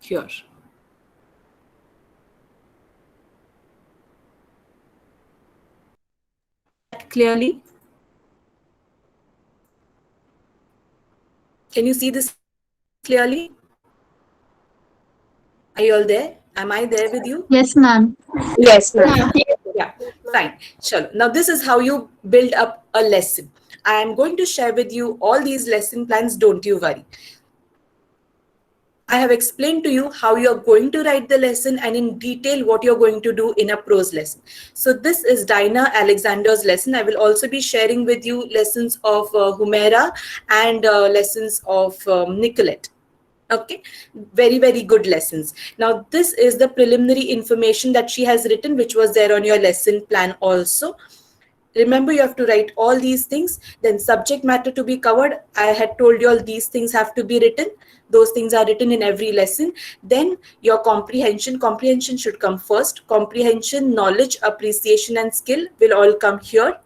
Here. Clearly? Can you see this clearly? Are you all there? Am I there with you? Yes, ma'am. Yes, ma'am. Yeah, fine. Sure. Now this is how you build up a lesson. I am going to share with you all these lesson plans. Don't you worry. I have explained to you how you're going to write the lesson and in detail what you're going to do in a prose lesson. So this is Dinah Alexander's lesson. I will also be sharing with you lessons of Humera and lessons of Nicolette. Okay, very, very good lessons. Now, this is the preliminary information that she has written, which was there on your lesson plan also. Remember, you have to write all these things. Then subject matter to be covered. I had told you all these things have to be written. Those things are written in every lesson. Then your comprehension. Comprehension should come first. Comprehension, knowledge, appreciation, and skill will all come here.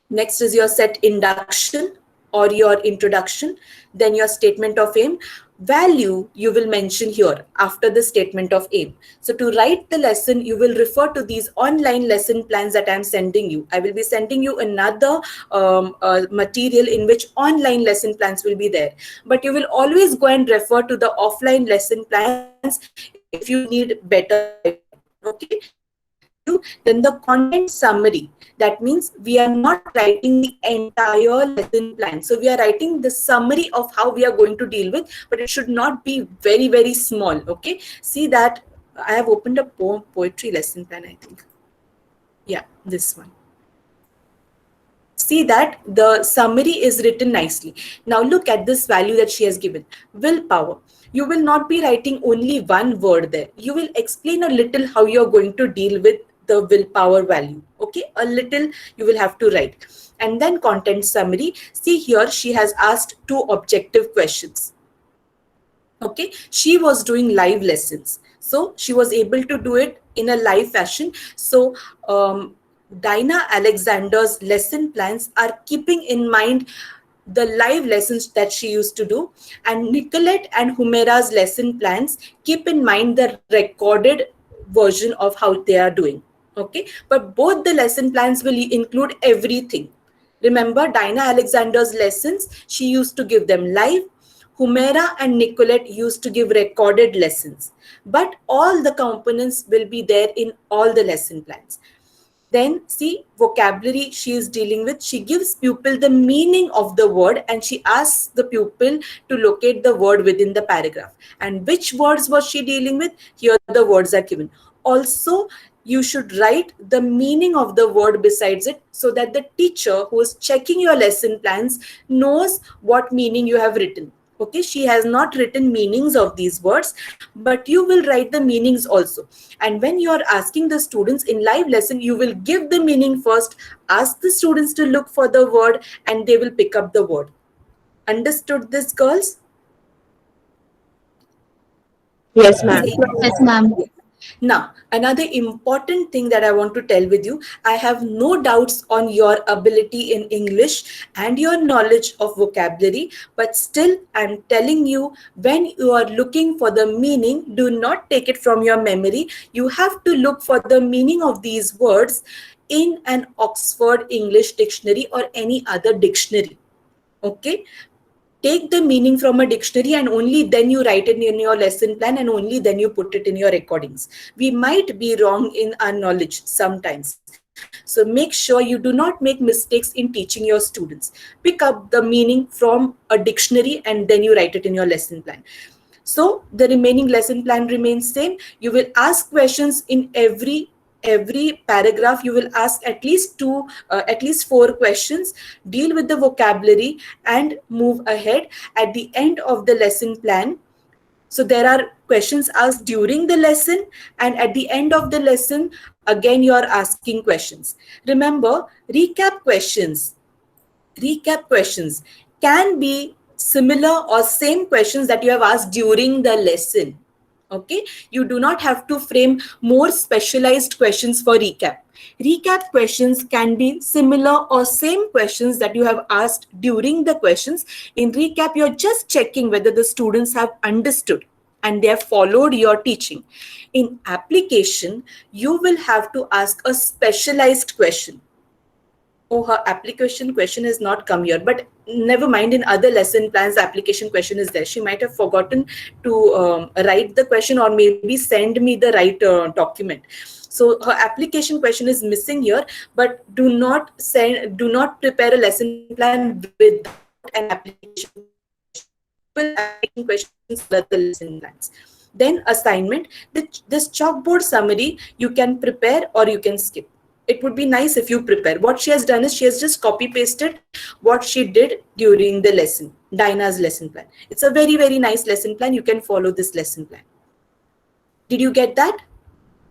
Next is your set induction or your introduction. Then your statement of aim. Value you will mention here after the statement of aim. So to write the lesson, you will refer to these online lesson plans that I am sending you. I will be sending you another material in which online lesson plans will be there. But you will always go and refer to the offline lesson plans if you need better idea. Okay. Value, then the content summary. That means we are not writing the entire lesson plan. So we are writing the summary of how we are going to deal with, but it should not be very, very small. Okay. See that I have opened a poetry lesson plan, I think. Yeah, this one. See that the summary is written nicely. Now look at this value that she has given. Willpower. You will not be writing only one word there. You will explain a little how you're going to deal with the willpower value. Okay, a little you will have to write. And then content summary. See here, she has asked 2 objective questions. Okay, she was doing live lessons. So she was able to do it in a live fashion. So Dinah Alexander's lesson plans are keeping in mind the live lessons that she used to do, and Nicolette and Humera's lesson plans keep in mind the recorded version of how they are doing. Okay, but both the lesson plans will include everything. Remember, Dinah Alexander's lessons, she used to give them live. Humera and Nicolette used to give recorded lessons, but all the components will be there in all the lesson plans. Then see vocabulary she is dealing with. She gives pupil the meaning of the word and she asks the pupil to locate the word within the paragraph. And which words was she dealing with? Here the words are given. Also, you should write the meaning of the word besides it so that the teacher who is checking your lesson plans knows what meaning you have written. Okay, she has not written meanings of these words, but you will write the meanings also. And when you are asking the students in live lesson, you will give the meaning first, ask the students to look for the word, and they will pick up the word. Understood this, girls? Yes, ma'am. Yes, ma'am. Now, another important thing that I want to tell with you, I have no doubts on your ability in English and your knowledge of vocabulary, but still I'm telling you, when you are looking for the meaning, do not take it from your memory. You have to look for the meaning of these words in an Oxford English dictionary or any other dictionary. Okay? Take the meaning from a dictionary and only then you write it in your lesson plan and only then you put it in your recordings. We might be wrong in our knowledge sometimes. So make sure you do not make mistakes in teaching your students. Pick up the meaning from a dictionary and then you write it in your lesson plan. So the remaining lesson plan remains same. You will ask questions in every paragraph. You will ask at least 4 questions, deal with the vocabulary and move ahead at the end of the lesson plan. So there are questions asked during the lesson, and at the end of the lesson again you are asking questions. Remember, recap questions can be similar or same questions that you have asked during the lesson. Okay, you do not have to frame more specialized questions for recap. Recap questions can be similar or same questions that you have asked during the questions. In recap, you're just checking whether the students have understood and they have followed your teaching. In application, you will have to ask a specialized question. oh, her application question is not come here, but never mind, in other lesson plans the application question is there. She might have forgotten to write the question, or maybe send me the right document. So her application question is missing here, but do not prepare a lesson plan without an application question. Application questions for the lesson plans. Then assignment, this chalkboard summary you can prepare or you can skip. It would be nice if you prepare. What she has done is she has just copy pasted what she did during the lesson, Dinah's lesson plan. It's a very, very nice lesson plan. You can follow this lesson plan. Did you get that?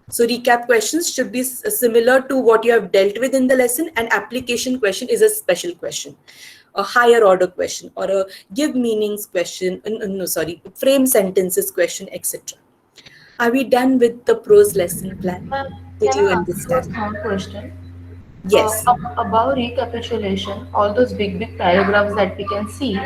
So recap questions should be similar to what you have dealt with in the lesson, and application question is a special question, a higher order question, or a give meanings question, frame sentences question, etc. Are we done with the prose lesson plan? Did Can you I ask you a understand? small question? Yes. About recapitulation, all those big paragraphs that we can see.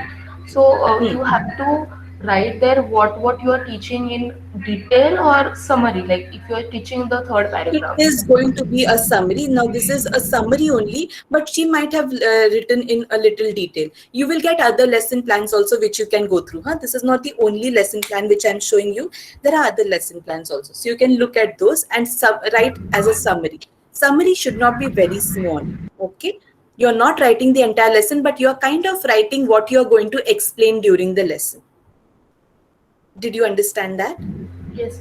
So you have to write there what you are teaching in detail or summary. Like if you are teaching the third It paragraph. is going to be a summary. Now, this is a summary only, but she might have written in a little detail. You will get other lesson plans also, which you can go through. This is not the only lesson plan which I'm showing you. There are other lesson plans also. So you can look at those and write as a summary. Summary should not be very small. Okay. You're not writing the entire lesson, but you're kind of writing what you're going to explain during the lesson. Did you understand that? Yes.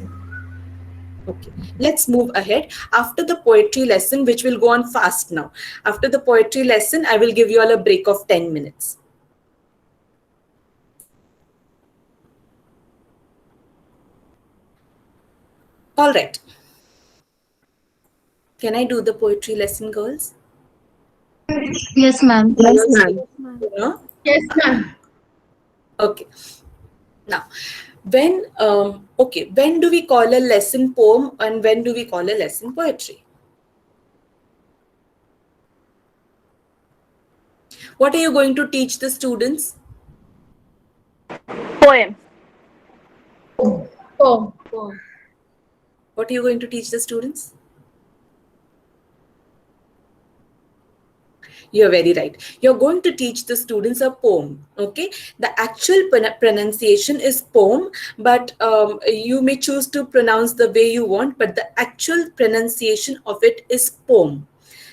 Okay, let's move ahead. After the poetry lesson, which will go on fast now. After the poetry lesson, I will give you all a break of 10 minutes. All right. Can I do the poetry lesson, girls? Yes, ma'am. Yes, ma'am. No? Yes, ma'am. Okay. Now, when do we call a lesson poem and when do we call a lesson poetry? What are you going to teach the students? Poem. Oh. What are you going to teach the students? You're very right. You're going to teach the students a poem. Okay. The actual pronunciation is poem, but you may choose to pronounce the way you want, but the actual pronunciation of it is poem.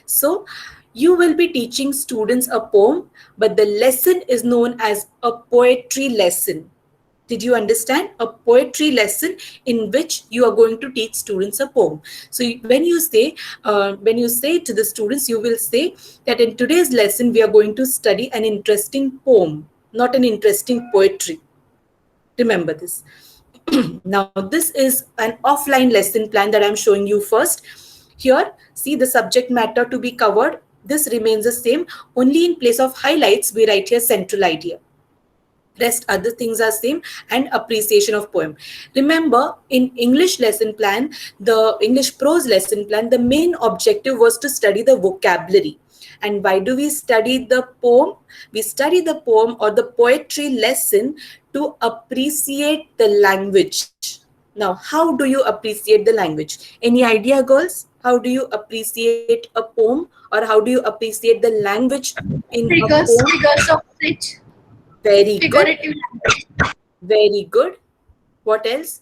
So you will be teaching students a poem, but the lesson is known as a poetry lesson. Did you understand? A poetry lesson in which you are going to teach students a poem. So when you say to the students, you will say that in today's lesson we are going to study an interesting poem, not an interesting poetry. Remember this. Now this is an offline lesson plan that I'm showing you first. Here, see the subject matter to be covered. This remains the same. Only in place of highlights, we write here central idea. Rest other things are same, and appreciation of poem. Remember, in English lesson plan, the English prose lesson plan, the main objective was to study the vocabulary. And why do we study the poem? We study the poem or the poetry lesson to appreciate the language. Now, how do you appreciate the language? Any idea, girls? How do you appreciate a poem, or how do you appreciate the language in a poem? Figures of speech. Very good. Figurative language. Very good. What else?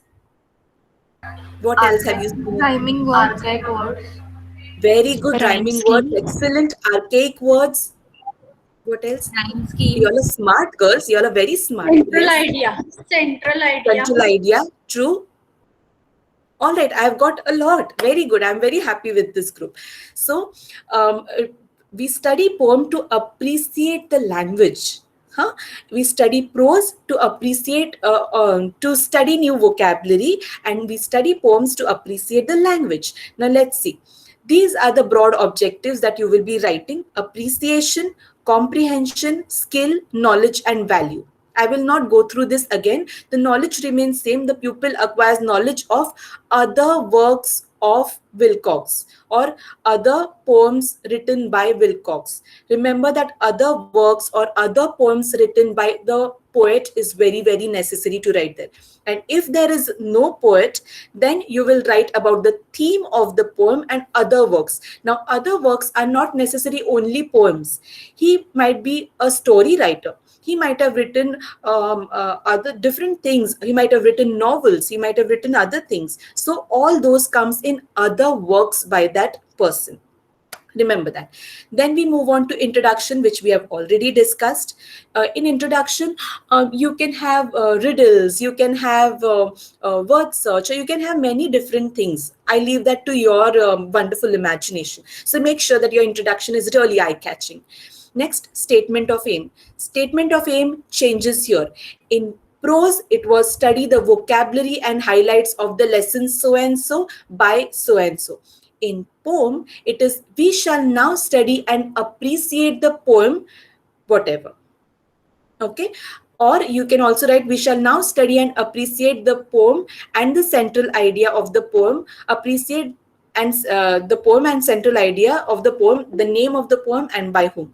What else have you seen? Rhyming words. Archaic words. Very good. Rhyme Rhyming scheme. words. Excellent. Archaic words. What else? Rhyme You all are smart, girls. You all are very smart. Central Yes. idea. Central idea. Central idea. True. All right, I've got a lot. Very good. I'm very happy with this group. So we study poem to appreciate the language. We study prose to appreciate, to study new vocabulary, and we study poems to appreciate the language. Now let's see. These are the broad objectives that you will be writing: appreciation, comprehension, skill, knowledge, and value. I will not go through this again. The knowledge remains same. The pupil acquires knowledge of other works of Wilcox, or other poems written by Wilcox. Remember that other works or other poems written by the poet is very, very necessary to write there. And if there is no poet, then you will write about the theme of the poem and other works. Now, other works are not necessarily only poems. He might be a story writer. He might have written other different things. He might have written novels. He might have written other things. So all those comes in other works by that person. Remember that. Then we move on to introduction, which we have already discussed. In introduction, you can have riddles, you can have word search, or you can have many different things. I leave that to your wonderful imagination. So make sure that your introduction is really eye-catching. Next, statement of aim. Statement of aim changes here. In prose, it was study the vocabulary and highlights of the lesson so and so by so and so. In poem, it is we shall now study and appreciate the poem, whatever. Okay. Or you can also write, we shall now study and appreciate the poem and the central idea of the poem, appreciate and the poem and central idea of the poem, the name of the poem and by whom.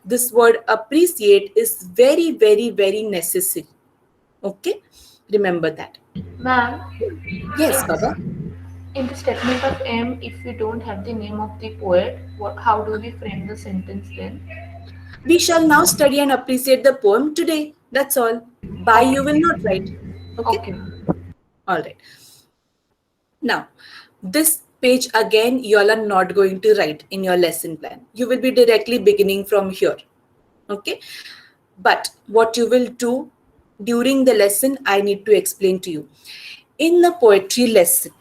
This word appreciate is very, very, very necessary. Okay. Remember that. Ma'am, Yes, Baba. in the statement of aim, if we don't have the name of the poet, how do we frame the sentence then? We shall now study and appreciate the poem today. That's all. By you will not write. Okay? Okay. All right. Now, this page again, you all are not going to write in your lesson plan. You will be directly beginning from here. Okay? But what you will do during the lesson, I need to explain to you. In the poetry lesson,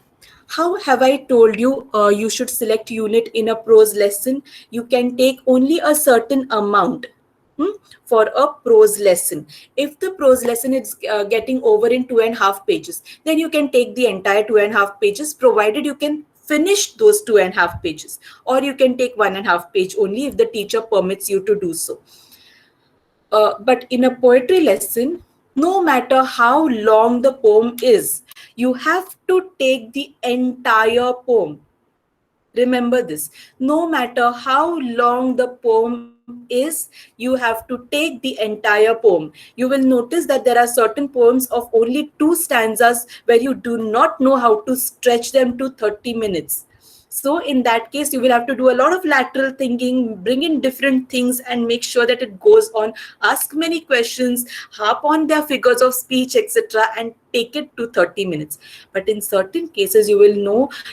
how have I told you you should select unit in a prose lesson? You can take only a certain amount for a prose lesson. If the prose lesson is getting over in 2.5 pages, then you can take the entire 2.5 pages, provided you can finish those 2.5 pages. Or you can take 1.5 page only if the teacher permits you to do so. But in a poetry lesson, no matter how long the poem is, you have to take the entire poem. Remember this. No matter how long the poem is, you have to take the entire poem. You will notice that there are certain poems of only 2 stanzas where you do not know how to stretch them to 30 minutes. So in that case, you will have to do a lot of lateral thinking, bring in different things and make sure that it goes on, ask many questions, harp on their figures of speech, etc. and take it to 30 minutes. But in certain cases, you will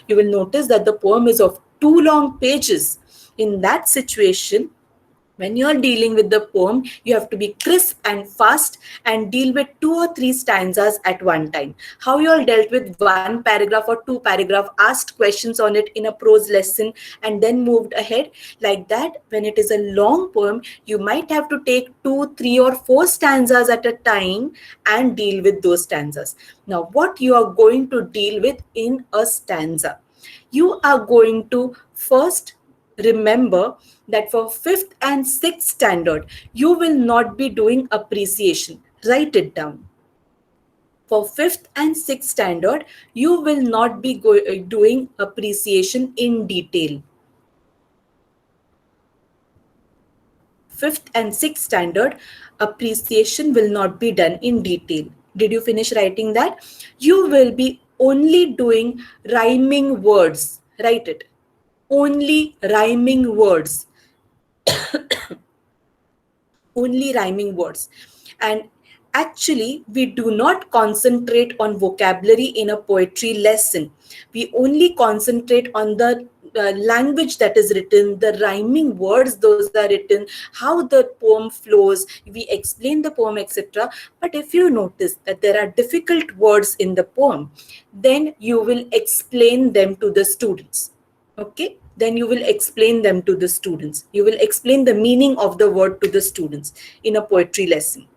notice that the poem is of 2 long pages. In that situation, when you are dealing with the poem, you have to be crisp and fast and deal with 2 or 3 stanzas at one time. How you all dealt with 1 paragraph or 2 paragraph, asked questions on it in a prose lesson and then moved ahead. Like that, when it is a long poem, you might have to take 2, 3 or 4 stanzas at a time and deal with those stanzas. Now, what you are going to deal with in a stanza? You are going to first remember that for 5th and 6th standard, you will not be doing appreciation. Write it down. For 5th and 6th standard, you will not be doing appreciation in detail. 5th and 6th standard, appreciation will not be done in detail. Did you finish writing that? You will be only doing rhyming words. Write it. Only rhyming words. Only rhyming words. And actually, we do not concentrate on vocabulary in a poetry lesson. We only concentrate on the language that is written, the rhyming words those are written, how the poem flows, we explain the poem, etc. But if you notice that there are difficult words in the poem, then you will explain them to the students. Okay, then you will explain them to the students. You will explain the meaning of the word to the students in a poetry lesson.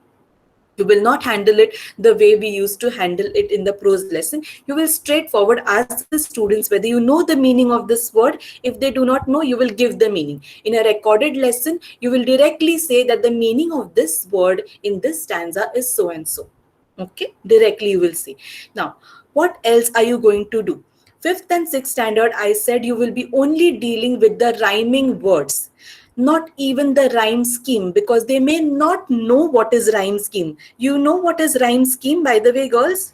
You will not handle it the way we used to handle it in the prose lesson. You will straightforward ask the students whether you know the meaning of this word. If they do not know, you will give the meaning. In a recorded lesson, you will directly say that the meaning of this word in this stanza is so and so. Okay, directly you will say. Now, what else are you going to do? Fifth and sixth standard, I said you will be only dealing with the rhyming words, not even the rhyme scheme, because they may not know what is rhyme scheme. You know what is rhyme scheme, by the way, girls?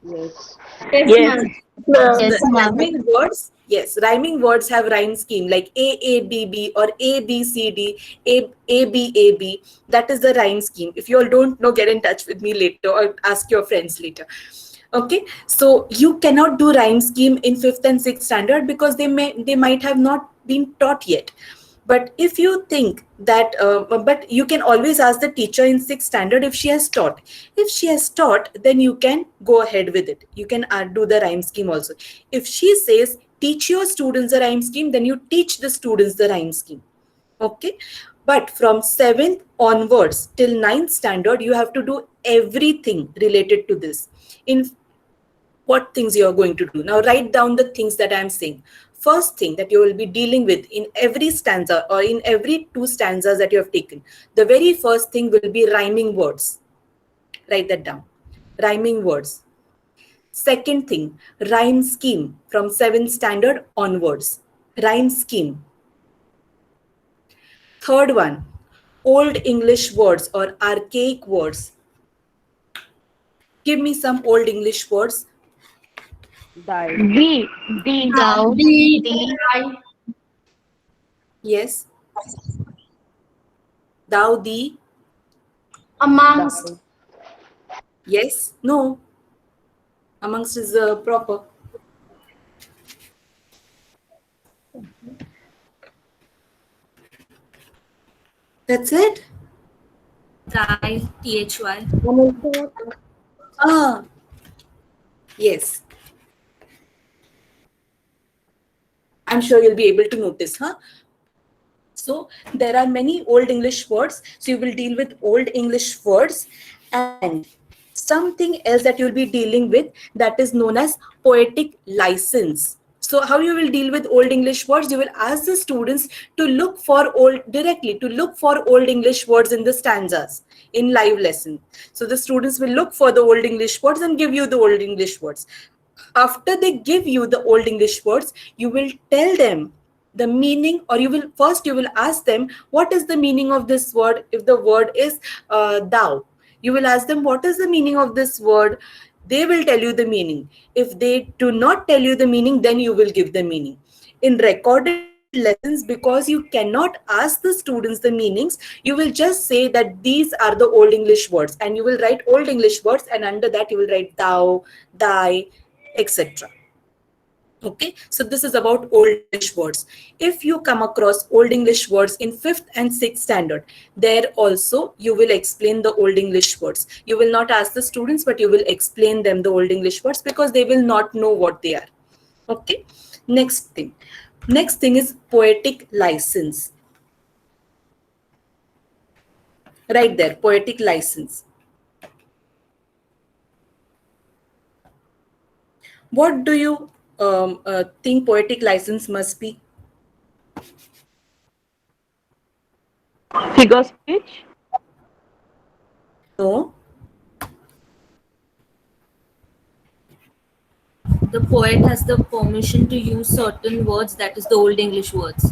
Yes. Yes, Yes. ma'am. Ma'am. Yes, ma'am. Rhyming words, yes, rhyming words have rhyme scheme like A, or ABCD, A B. That is the rhyme scheme. If you all don't know, get in touch with me later or ask your friends later. Okay, so you cannot do rhyme scheme in fifth and sixth standard because they might have not been taught yet. But if you think that, but you can always ask the teacher in sixth standard if she has taught. If she has taught, then you can go ahead with it. You can do the rhyme scheme also. If she says, teach your students the rhyme scheme, then you teach the students the rhyme scheme. Okay. But from 7th onwards till 9th standard, you have to do everything related to this. In what things you are going to do. Now write down the things that I am saying. First thing that you will be dealing with in every stanza or in every 2 stanzas that you have taken, the very first thing will be rhyming words. Write that down. Rhyming words. Second thing, rhyme scheme from 7th standard onwards. Rhyme scheme. Third one, old English words or archaic words. Give me some old English words. Die. D. D. Thou, The, thee, I, Yes. Thou, thee. amongst, Die. Yes. No. Amongst is proper. That's it. Thy, THY. Ah. Yes. I'm sure you'll be able to notice, huh? So there are many old English words. So you will deal with old English words and something else that you'll be dealing with that is known as poetic license. So how you will deal with old English words? You will ask the students to look for old English words in the stanzas in live lesson. So the students will look for the old English words and give you the old English words. After they give you the old English words, you will tell them the meaning, or you will ask them what is the meaning of this word. If the word is thou, you will ask them what is the meaning of this word. They will tell you the meaning. If they do not tell you the meaning, then you will give the meaning. In recorded lessons, because you cannot ask the students the meanings, you will just say that these are the old English words, and you will write old English words, and under that you will write thou, thy, etc. Okay, so this is about old English words. If you come across old English words in 5th and 6th standard, there also you will explain the old English words. You will not ask the students, but you will explain them the old English words because they will not know what they are. Okay, next thing. Next thing is poetic license. Right there, poetic license. What do you think poetic license must be? Figure speech. No. The poet has the permission to use certain words, that is the old English words.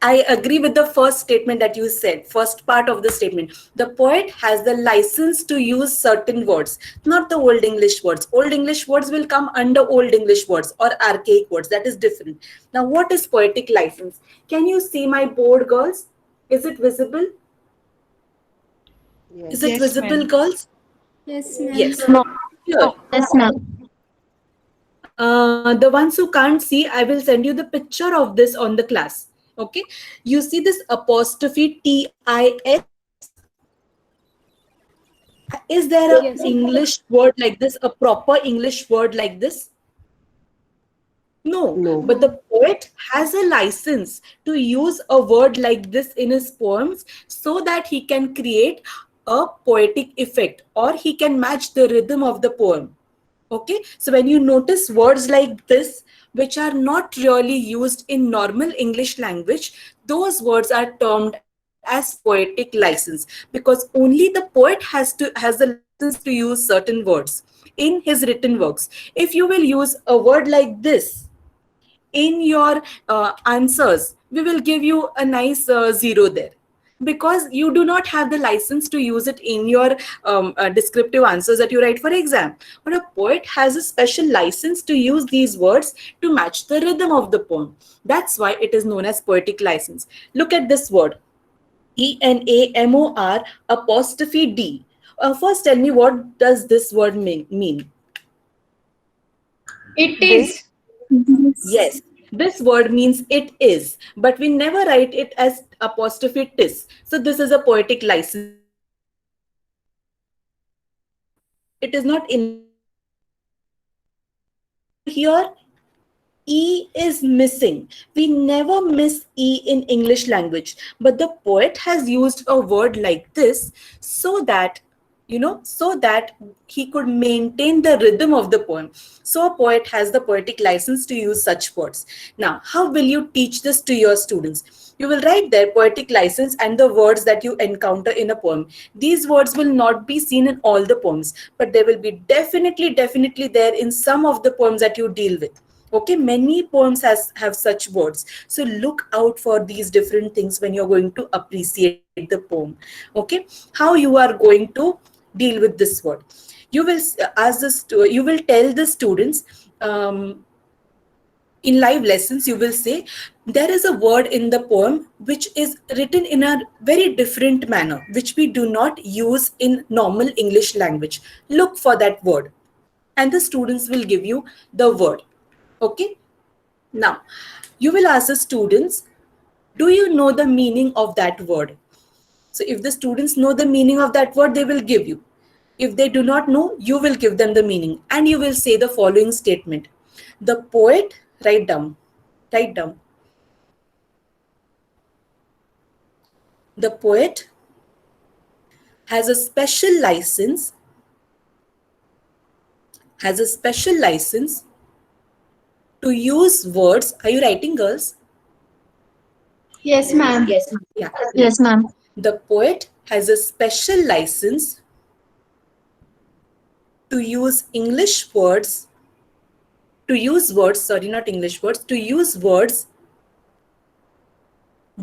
I agree with the first statement that you said, first part of the statement. The poet has the license to use certain words, not the old English words. Old English words will come under old English words or archaic words. That is different. Now, what is poetic license? Can you see my board, girls? Is it visible? Yes. Is it visible, girls? yes, ma'am. Yes. Here. yes, ma'am. The ones who can't see, I will send you the picture of this on the class. Okay, you see this apostrophe TIS. Is there a Yes. English word like this, a proper English word like this? No, No. but the poet has a license to use a word like this in his poems so that he can create a poetic effect or he can match the rhythm of the poem. Okay, so when you notice words like this, which are not really used in normal English language, those words are termed as as poetic license, because only the poet has the license to use certain words in his written works. If you will use a word like this in your answers, we will give you a nice zero there, because you do not have the license to use it in your descriptive answers that you write for exam. But a poet has a special license to use these words to match the rhythm of the poem. That's why it is known as poetic license. Look at this word, ENAMOR apostrophe D. First tell me, what does this word mean? It is. Yes, this word means it is, but we never write it as apostrophe tis. So this is a poetic license. It is not in. Here, E is missing. We never miss E in English language, but the poet has used a word like this so that, so that he could maintain the rhythm of the poem. So a poet has the poetic license to use such words. Now, how will you teach this to your students? You will write their poetic license and the words that you encounter in a poem. These words will not be seen in all the poems, but they will be definitely there in some of the poems that you deal with. Okay, many poems have such words. So look out for these different things when you're going to appreciate the poem. Okay, how you are going to deal with this word. You will you will tell the students in live lessons, you will say, there is a word in the poem which is written in a very different manner, which we do not use in normal English language. Look for that word. And the students will give you the word. Okay. Now, you will ask the students, do you know the meaning of that word? So if the students know the meaning of that word, they will give you. If they do not know, you will give them the meaning. And you will say the following statement. The poet, write down. The poet has a special license, to use words. Are you writing, girls? Yes, ma'am. Yeah. Yes, ma'am. The poet has a special license to use words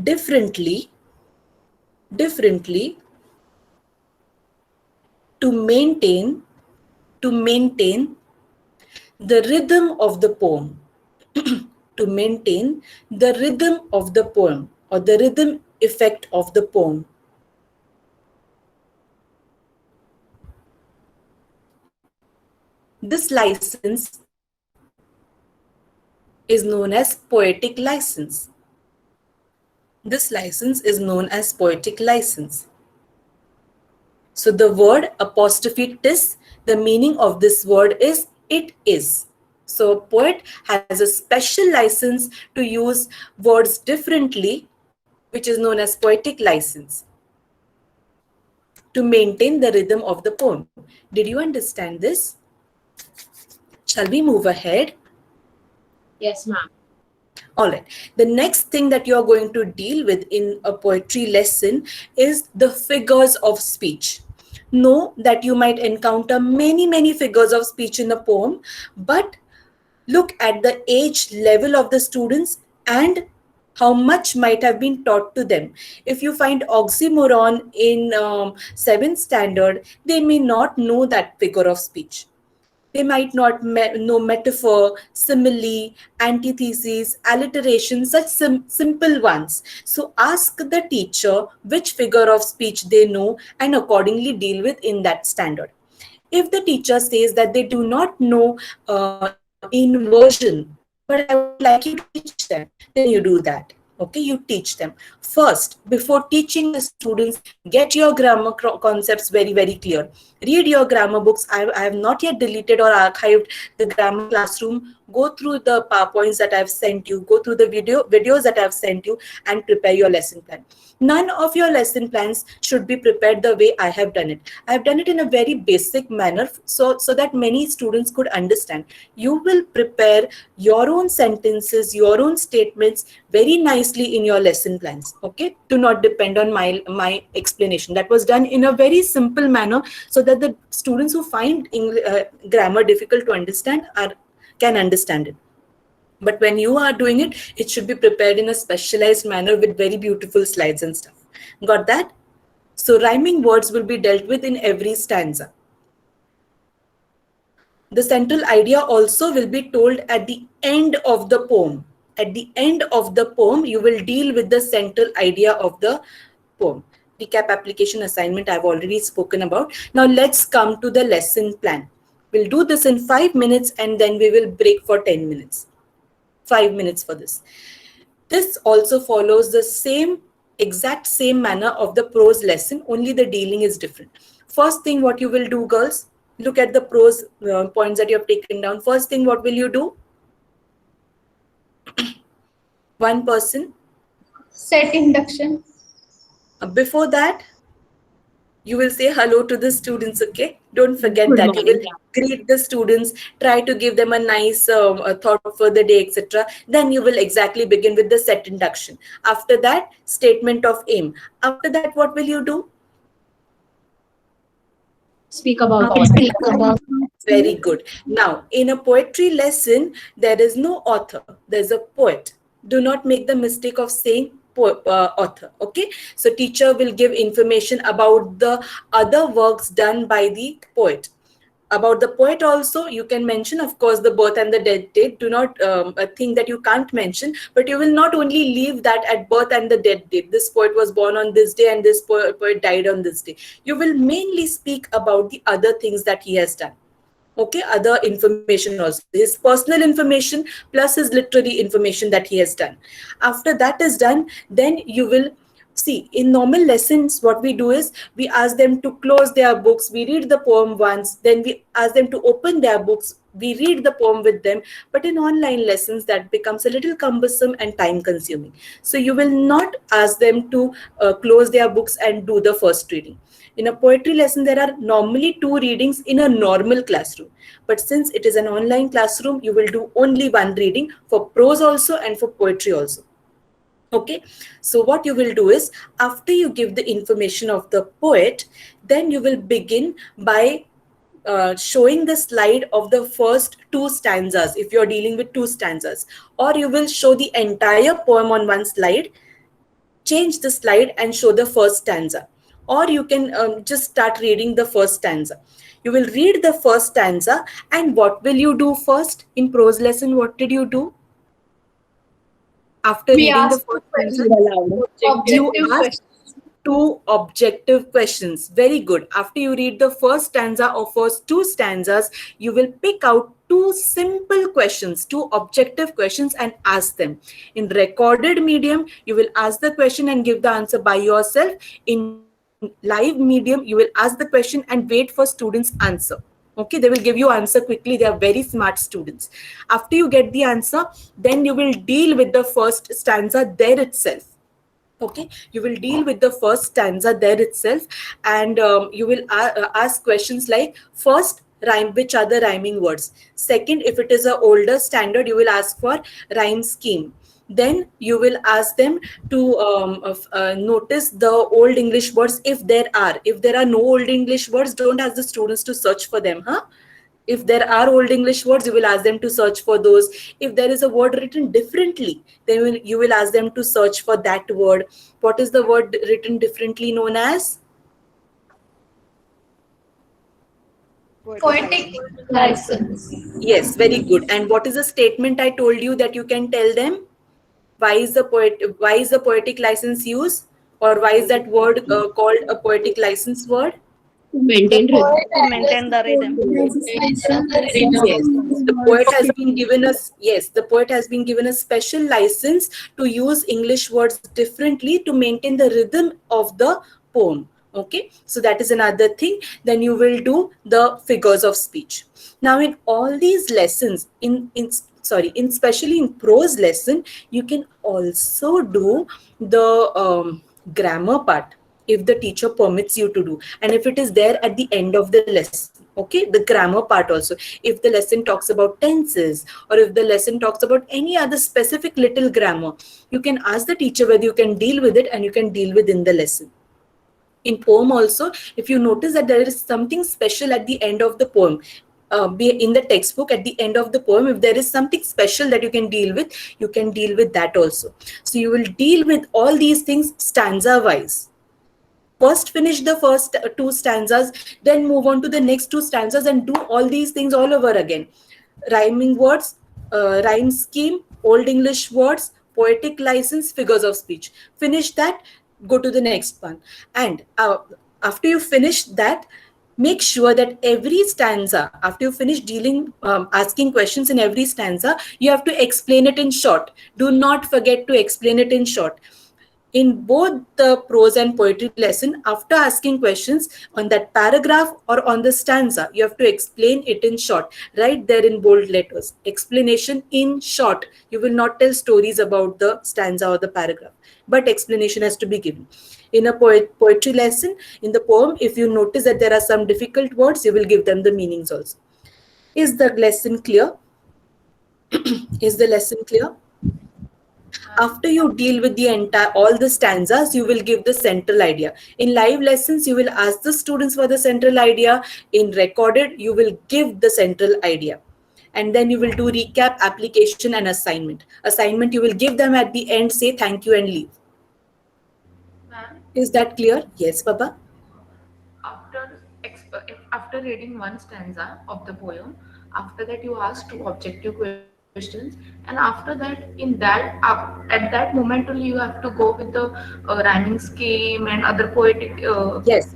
differently to maintain the rhythm of the poem. To maintain the rhythm of the poem, or the rhythm effect of the poem. This license is known as poetic license. So the word apostrophe tis, the meaning of this word is it is. So poet has a special license to use words differently, which is known as poetic license, to maintain the rhythm of the poem. Did you understand this? Shall we move ahead? Yes, ma'am. All right. The next thing that you are going to deal with in a poetry lesson is the figures of speech. Know that you might encounter many figures of speech in a poem, but look at the age level of the students and how much might have been taught to them. If you find oxymoron in 7th standard, they may not know that figure of speech. They might not know metaphor, simile, antithesis, alliteration, such simple ones. So ask the teacher which figure of speech they know and accordingly deal with in that standard. If the teacher says that they do not know inversion, but I would like you to teach them, then you do that. Okay, you teach them. First, before teaching the students, get your grammar concepts very clear. Read your grammar books. I have not yet deleted or archived the grammar classroom go through the PowerPoints that I've sent you, go through the videos that I've sent you, and prepare your lesson plan. None of your lesson plans should be prepared the way I have done it. I have done it in a very basic manner so that many students could understand. You will prepare your own sentences, your own statements very nicely in your lesson plans. Okay, do not depend on my explanation. That was done in a very simple manner so that the students who find grammar difficult to understand can understand it. But when you are doing it, it should be prepared in a specialized manner with very beautiful slides and stuff. Got that? So rhyming words will be dealt with in every stanza. The central idea also will be told at the end of the poem. At the end of the poem, you will deal with the central idea of the poem. Recap, application, assignment I've already spoken about. Now let's come to the lesson plan. We'll do this in 5 minutes and then we will break for 10 minutes. 5 minutes for this. This also follows the exact same manner of the prose lesson, only the dealing is different. First thing what you will do, girls, look at the prose points that you have taken down. First thing, what will you do? One person. Set introduction. Before that, you will say hello to the students, okay? Don't forget Good that. You morning. will greet the students, try to give them a nice thought for the day, etc. Then you will exactly begin with the set induction. After that, statement of aim. After that, what will you do? Speak about Very good. Now, in a poetry lesson, there is no author. There's a poet. Do not make the mistake of saying author. Okay. So teacher will give information about the other works done by the poet. About the poet also, you can mention, of course, the birth and the death date. Do not think that you can't mention, but you will not only leave that at birth and the death date. This poet was born on this day and this poet died on this day. You will mainly speak about the other things that he has done. Okay, other information also, his personal information plus his literary information that he has done. After that is done, then you will see, in normal lessons, what we do is we ask them to close their books, we read the poem once, then we ask them to open their books, we read the poem with them. But in online lessons, that becomes a little cumbersome and time consuming. So you will not ask them to close their books and do the first reading. In a poetry lesson, there are normally 2 readings in a normal classroom. But since it is an online classroom, you will do only 1 reading for prose also and for poetry also. Okay, so what you will do is, after you give the information of the poet, then you will begin by showing the slide of the first 2 stanzas if you're dealing with 2 stanzas, or you will show the entire poem on one slide, change the slide and show the first stanza, or you can just start reading the first stanza. You will read the first stanza, and what will you do first? In prose lesson, what did you do? After We reading the asked first questions. stanza, you Objective ask questions. 2 objective questions. Very good. After you read the first stanza or first 2 stanzas, you will pick out 2 simple questions, 2 objective questions, and ask them. In recorded medium, you will ask the question and give the answer by yourself. In live medium, you will ask the question and wait for students' answer. Okay, they will give you answer quickly. They are very smart students. After you get the answer, then you will deal with the first stanza there itself. Okay, you will deal with the first stanza there itself, and you will ask questions like, first, rhyme, which are the rhyming words? Second, if it is an older standard, you will ask for rhyme scheme. Then you will ask them to notice the old English words if there are. If there are no old English words, don't ask the students to search for them, huh? If there are old English words, you will ask them to search for those. If there is a word written differently, then you will ask them to search for that word. What is the word written differently known as? Poetic license. Yes, very good. And what is the statement I told you that you can tell them? Why is the poetic license used? Or why is that word called a poetic license word? Maintain rhythm. To maintain the rhythm. Yes, the poet has been given us, yes, the poet has been given a special license to use English words differently to maintain the rhythm of the poem. Okay, so that is another thing. Then you will do the figures of speech. Now in all these lessons, in especially in prose lesson, you can also do the grammar part if the teacher permits you to do, and if it is there at the end of the lesson. Okay, the grammar part also, if the lesson talks about tenses, or if the lesson talks about any other specific little grammar, you can ask the teacher whether you can deal with it, and you can deal within the lesson. In poem also, if you notice that there is something special at the end of the poem, be in the textbook, at the end of the poem, if there is something special that you can deal with, you can deal with that also. So you will deal with all these things stanza wise. First finish the first two stanzas, then move on to the next two stanzas and do all these things all over again. Rhyming words, rhyme scheme, old English words, poetic license, figures of speech. Finish that, go to the next one. And after you finish that, make sure that every stanza, after you finish dealing, asking questions in every stanza, you have to explain it in short. Do not forget to explain it in short. In both the prose and poetry lesson, after asking questions on that paragraph or on the stanza, you have to explain it in short. Right there in bold letters, explanation in short. You will not tell stories about the stanza or the paragraph, but explanation has to be given. In a poetry lesson, in the poem, if you notice that there are some difficult words, you will give them the meanings also. Is the lesson clear? Is the lesson clear? After you deal with the entire all the stanzas, you will give the central idea. In live lessons, you will ask the students for the central idea. In recorded, you will give the central idea, and then you will do recap, application, and assignment. Assignment you will give them at the end, say thank you and leave. Ma'am, Is that clear? Yes, Baba. after reading one stanza of the poem, after that you ask two objective questions, and after that, at that moment only you have to go with the rhyming scheme and other poetic. Yes.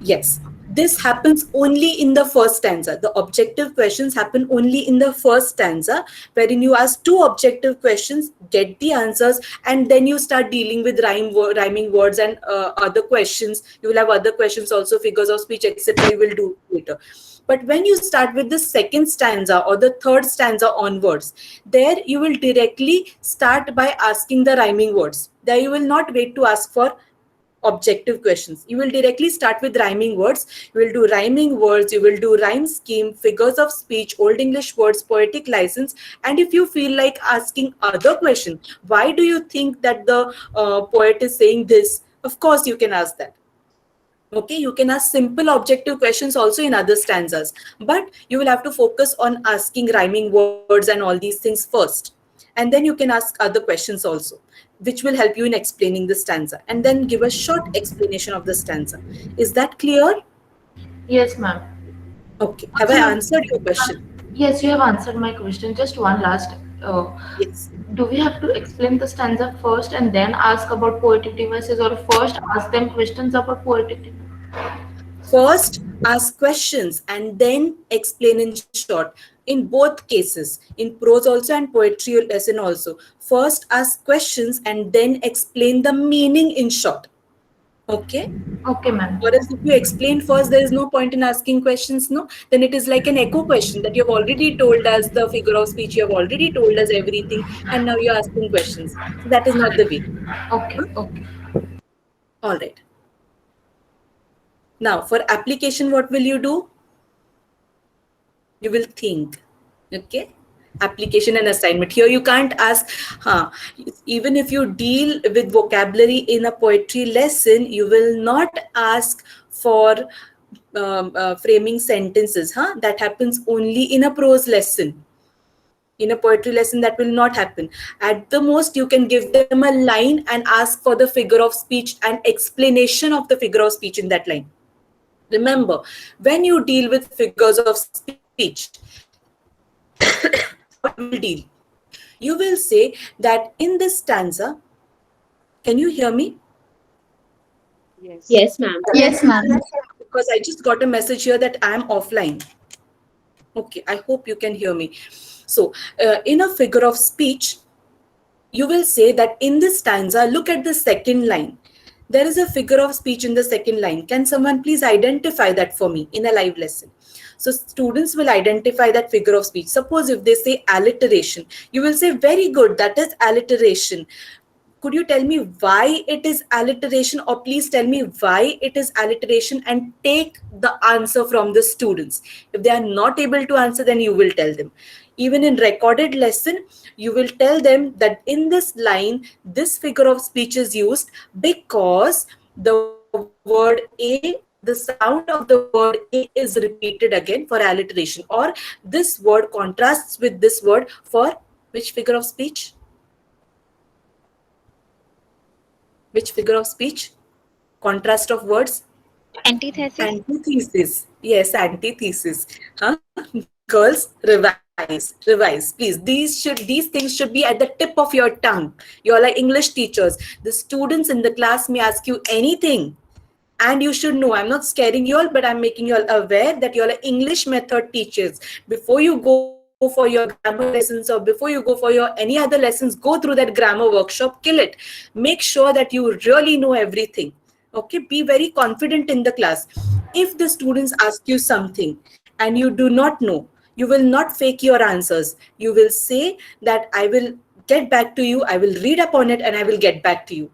Yes. This happens only in the first stanza. The objective questions happen only in the first stanza, wherein you ask two objective questions, get the answers, and then you start dealing with rhyming words and other questions. You will have other questions also, figures of speech, etc. You will do later. But when you start with the second stanza or the third stanza onwards, there you will directly start by asking the rhyming words. There you will not wait to ask for objective questions. You will directly start with rhyming words. You will do rhyming words, you will do rhyme scheme, figures of speech, old English words, poetic license. And if you feel like asking other question, why do you think that the poet is saying this? Of course, you can ask that. Okay, you can ask simple objective questions also in other stanzas, but you will have to focus on asking rhyming words and all these things first. And then you can ask other questions also, which will help you in explaining the stanza, and then give a short explanation of the stanza. Is that clear? Yes, ma'am. Okay. Have I answered your question? Yes, you have answered my question. Just one last. Uh, Yes. do we have to explain the stanza first and then ask about poetic devices, or first ask them questions about poetic devices? First, ask questions and then explain in short. In both cases, in prose also and poetry lesson also, first ask questions and then explain the meaning in short. Okay? Okay, ma'am. Whereas if you explain first, there is no point in asking questions, no? Then it is like an echo question that you have already told us the figure of speech, you have already told us everything, and now you're asking questions. So that is not the way. Okay, Huh? okay. All right. Now, for application, what will you do? You will think. Okay? Application and assignment. Here you can't ask, even if you deal with vocabulary in a poetry lesson, you will not ask for framing sentences. That happens only in a prose lesson. In a poetry lesson, that will not happen. At the most, you can give them a line and ask for the figure of speech and explanation of the figure of speech in that line. Remember, when you deal with figures of speech, how you will deal. You will say that in this stanza, can you hear me? Yes. Yes, ma'am. Yes, ma'am. Because I just got a message here that I am offline. Okay, I hope you can hear me. So, in a figure of speech, you will say that in this stanza, look at the second line. there is a figure of speech in the second line. Can someone please identify that for me in a live lesson? So students will identify that figure of speech. Suppose if they say alliteration, you will say, very good, that is alliteration. Could you tell me why it is alliteration, or please tell me why it is alliteration, and take the answer from the students. If they are not able to answer, then you will tell them. Even in recorded lesson, you will tell them that in this line, this figure of speech is used because the word A, the sound of the word A is repeated again for alliteration, or this word contrasts with this word for which figure of speech? Which figure of speech? Contrast of words? Antithesis. Antithesis. Yes, antithesis. Huh? Girls, revise, please. These things should be at the tip of your tongue. You all are English teachers. The students in the class may ask you anything, and you should know. I'm not scaring you all, but I'm making you all aware that you all are English method teachers. Before you go for your grammar lessons, or before you go for your any other lessons, go through that grammar workshop, kill it. Make sure that you really know everything. Okay, be very confident in the class. If the students ask you something and you do not know, you will not fake your answers. You will say that I will get back to you, I will read upon it, and I will get back to you.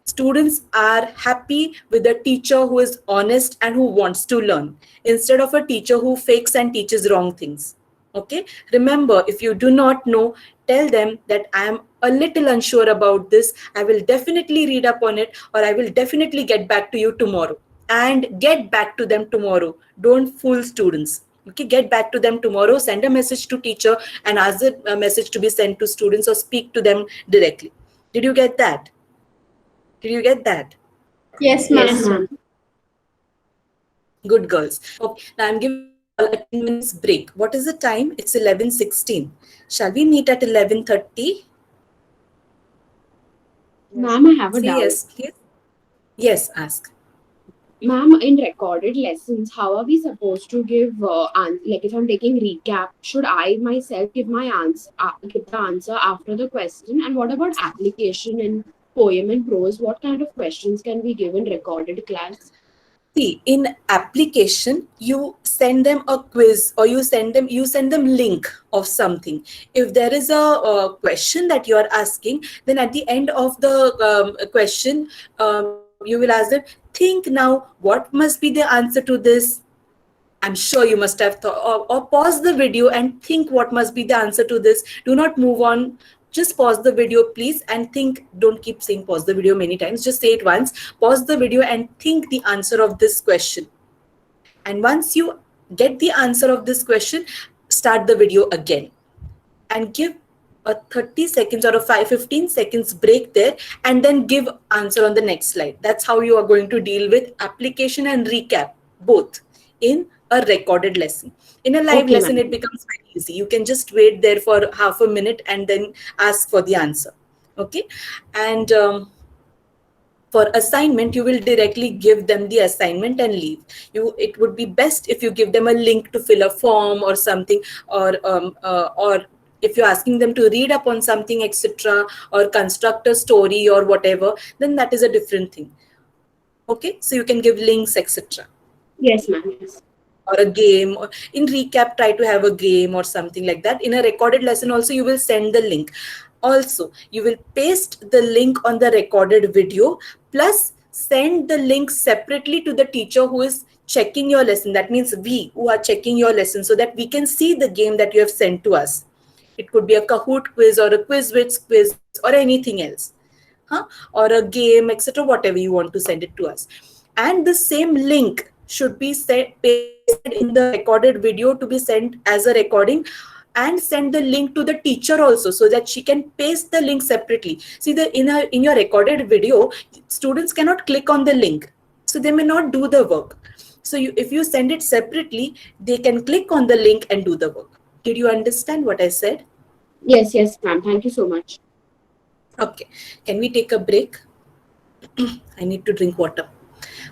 Students are happy with a teacher who is honest and who wants to learn, instead of a teacher who fakes and teaches wrong things. Okay, remember, if you do not know, tell them that I am a little unsure about this, I will definitely read up on it, or I will definitely get back to you tomorrow. And get back to them tomorrow. Don't fool students. Okay, get back to them tomorrow, send a message to teacher and ask the message to be sent to students, or speak to them directly. Did you get that? Did you get that? Yes, ma'am. Yes, ma'am. Good girls. Okay, now I'm giving you all a 10 minutes break. What is the time? It's 11:16. Shall we meet at 11:30? Ma'am, I have a Say doubt. yes, please. Yes, ask. Ma'am, in recorded lessons, how are we supposed to give like if I'm taking recap, should I myself give my answer, give the answer after the question? And what about application in poem and prose? What kind of questions can we give in recorded class? See, in application, you send them a quiz, or you send them link of something. If there is a question that you are asking, then at the end of the question, you will ask them, think now, what must be the answer to this? I'm sure you must have thought, or pause the video and think what must be the answer to this. Do not move on. Just pause the video, please, and think. Don't keep saying pause the video many times. Just say it once. Pause the video and think the answer of this question. And once you get the answer of this question, start the video again and give a 30 seconds or a 15 seconds break there, and then give answer on the next slide. That's how you are going to deal with application and recap, both in a recorded lesson. In a live Okay, lesson, ma'am. it becomes very easy. You can just wait there for half a minute and then ask for the answer. Okay, and for assignment, you will directly give them the assignment and leave. It would be best if you give them a link to fill a form or something, or if you're asking them to read up on something, etc., or construct a story or whatever, then that is a different thing. Okay, so you can give links, etc., Yes, ma'am. Yes. or a game. Or in recap, try to have a game or something like that. In a recorded lesson also, you will send the link. Also, you will paste the link on the recorded video, plus send the link separately to the teacher who is checking your lesson. That means we who are checking your lesson, so that we can see the game that you have sent to us. It could be a Kahoot quiz or a Quizwits quiz or anything else, or a game, etc., whatever you want to send it to us. And the same link should be pasted in the recorded video to be sent as a recording, and send the link to the teacher also, so that she can paste the link separately. See, in your recorded video, students cannot click on the link, so they may not do the work. So if you send it separately, they can click on the link and do the work. Did you understand what I said? Yes, yes, ma'am. Thank you so much. Okay, can we take a break? I need to drink water.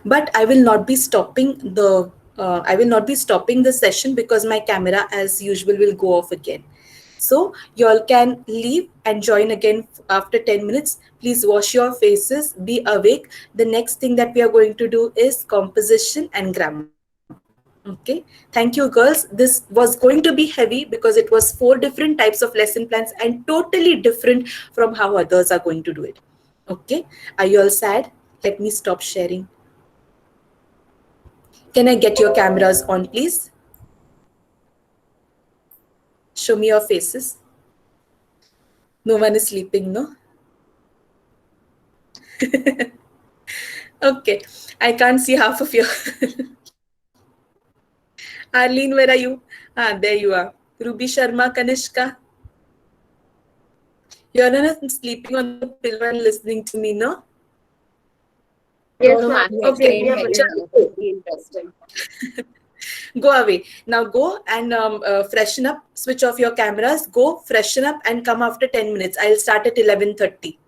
But I will not be stopping the session, because my camera as usual will go off again. So you all can leave and join again after 10 minutes. Please wash your faces, be awake. The next thing that we are going to do is composition and grammar. Okay, thank you girls. This was going to be heavy because it was 4 different types of lesson plans and totally different from how others are going to do it. Okay, are you all sad? Let me stop sharing. Can I get your cameras on, please? Show me your faces. No one is sleeping, no? Okay, I can't see half of your. Arlene, where are you? Ah, there you are. Ruby Sharma, Kanishka. You're not sleeping on the pillow and listening to me, no? No, Yes, no, ma'am. ma'am. You Okay, explained very well. It was very interesting. go away. Now go and freshen up. Switch off your cameras. Go freshen up and come after 10 minutes. I'll start at 11:30.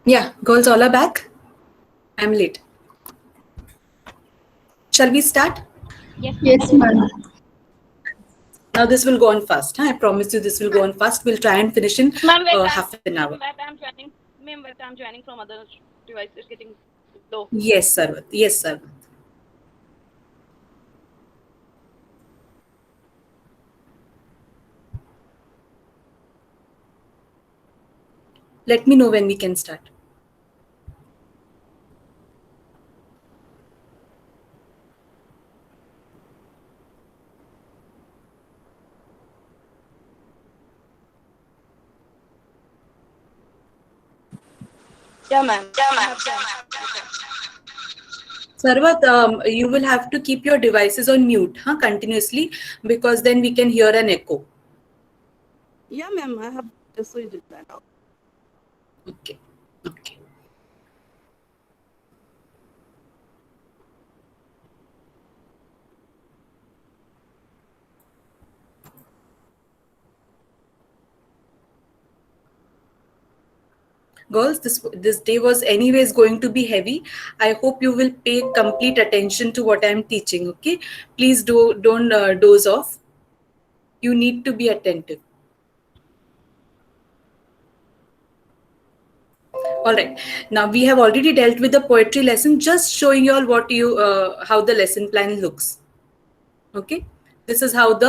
Yeah, girls all are back. I'm late. Shall we start? Yes, ma'am. Now this will go on fast. Huh? I promise you this will go on fast. We'll try and finish in Ma'am, wait, half an hour. I'm joining. Ma'am, wait, I'm joining from other device. It's getting low. Yes, sir. Yes, sir. Let me know when we can start. Yeah, ma'am. Sarvat, you will have to keep your devices on mute, huh, continuously, because then we can hear an echo. Yeah, ma'am, I have just sorted that out. Okay. Okay. Girls, this day was anyways going to be heavy. I hope you will pay complete attention to what I am teaching. Okay, please don't doze off. You need to be attentive. All right. Now we have already dealt with the poetry lesson. Just showing you all what you how the lesson plan looks. Okay. This is how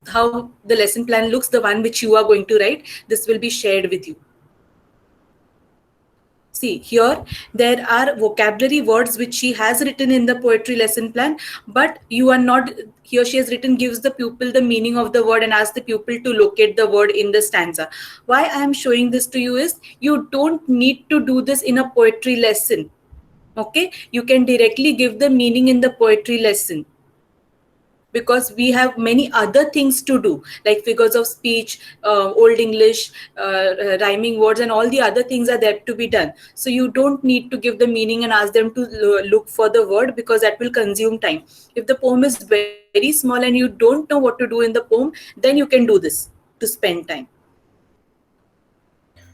how the lesson plan looks. The one which you are going to write. This will be shared with you. See, here there are vocabulary words which she has written in the poetry lesson plan, but you are not, here she has written gives the pupil the meaning of the word and asks the pupil to locate the word in the stanza. Why I am showing this to you is you don't need to do this in a poetry lesson. Okay, you can directly give the meaning in the poetry lesson, because we have many other things to do, like figures of speech, old English, rhyming words, and all the other things are there to be done. So you don't need to give the meaning and ask them to look for the word, because that will consume time. If the poem is very small and you don't know what to do in the poem, then you can do this to spend time.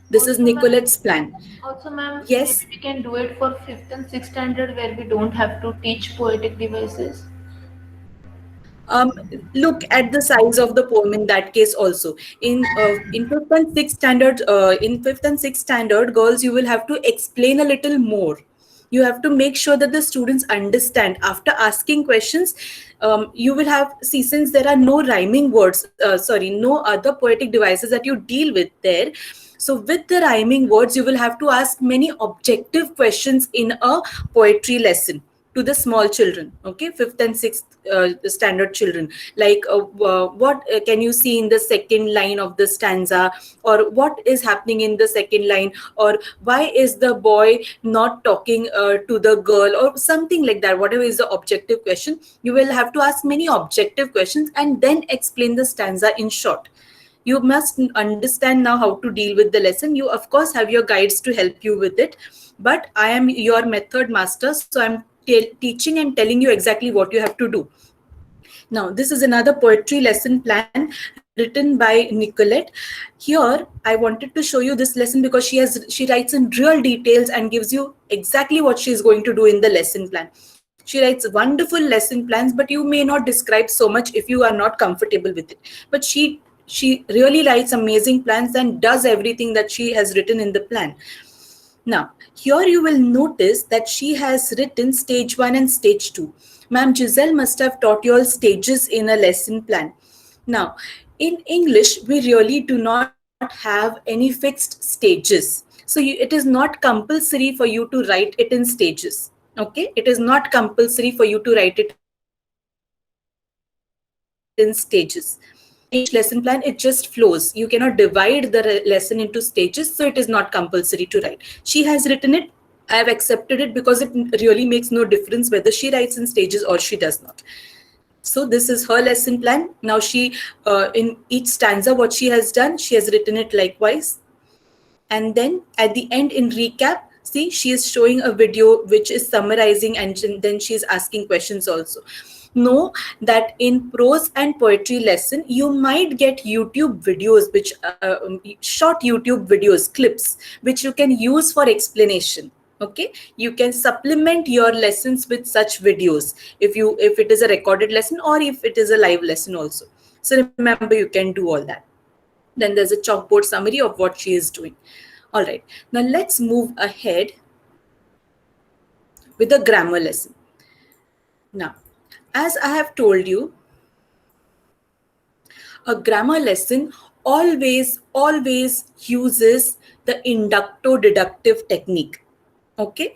This is Also, ma'am, Nicolette's plan. also, ma'am, Yes. maybe we can do it for fifth and sixth standard where we don't have to teach poetic devices. um, Look at the size of the poem in that case also. In fifth and sixth standard, girls, you will have to explain a little more. You have to make sure that the students understand. After asking questions, you will have, see, since there are no rhyming words, no other poetic devices that you deal with there. So with the rhyming words, you will have to ask many objective questions in a poetry lesson to the small children, okay, fifth and sixth standard children, like what can you see in the second line of the stanza, or what is happening in the second line, or why is the boy not talking to the girl, or something like that. Whatever is the objective question, you will have to ask many objective questions and then explain the stanza in short. You must understand now how to deal with the lesson. You of course have your guides to help you with it, but I am your method master, so I'm teaching and telling you exactly what you have to do. Now, this is another poetry lesson plan written by Nicolette. Here, I wanted to show you this lesson because she writes in real details and gives you exactly what she is going to do in the lesson plan. She writes wonderful lesson plans, but you may not describe so much if you are not comfortable with it. But she really writes amazing plans and does everything that she has written in the plan. Now, here you will notice that she has written stage 1 and stage 2. Ma'am Giselle must have taught you all stages in a lesson plan. Now, in English, we really do not have any fixed stages. So it is not compulsory for you to write it in stages. Okay, it is not compulsory for you to write it in stages. In English lesson plan, it just flows. You cannot divide the lesson into stages, so it is not compulsory to write. She has written it. I have accepted it because it really makes no difference whether she writes in stages or she does not. So this is her lesson plan. Now she, in each stanza, what she has done, she has written it likewise. And then at the end, in recap, see, she is showing a video which is summarizing, and then she is asking questions also. know that in prose and poetry lesson, you might get YouTube videos, which short YouTube videos, clips, which you can use for explanation. Okay, you can supplement your lessons with such videos if it is a recorded lesson or if it is a live lesson also. So remember, you can do all that. Then there's a chalkboard summary of what she is doing. All right, now let's move ahead with a grammar lesson. Now, as I have told you, a grammar lesson always uses the inducto-deductive technique. Okay,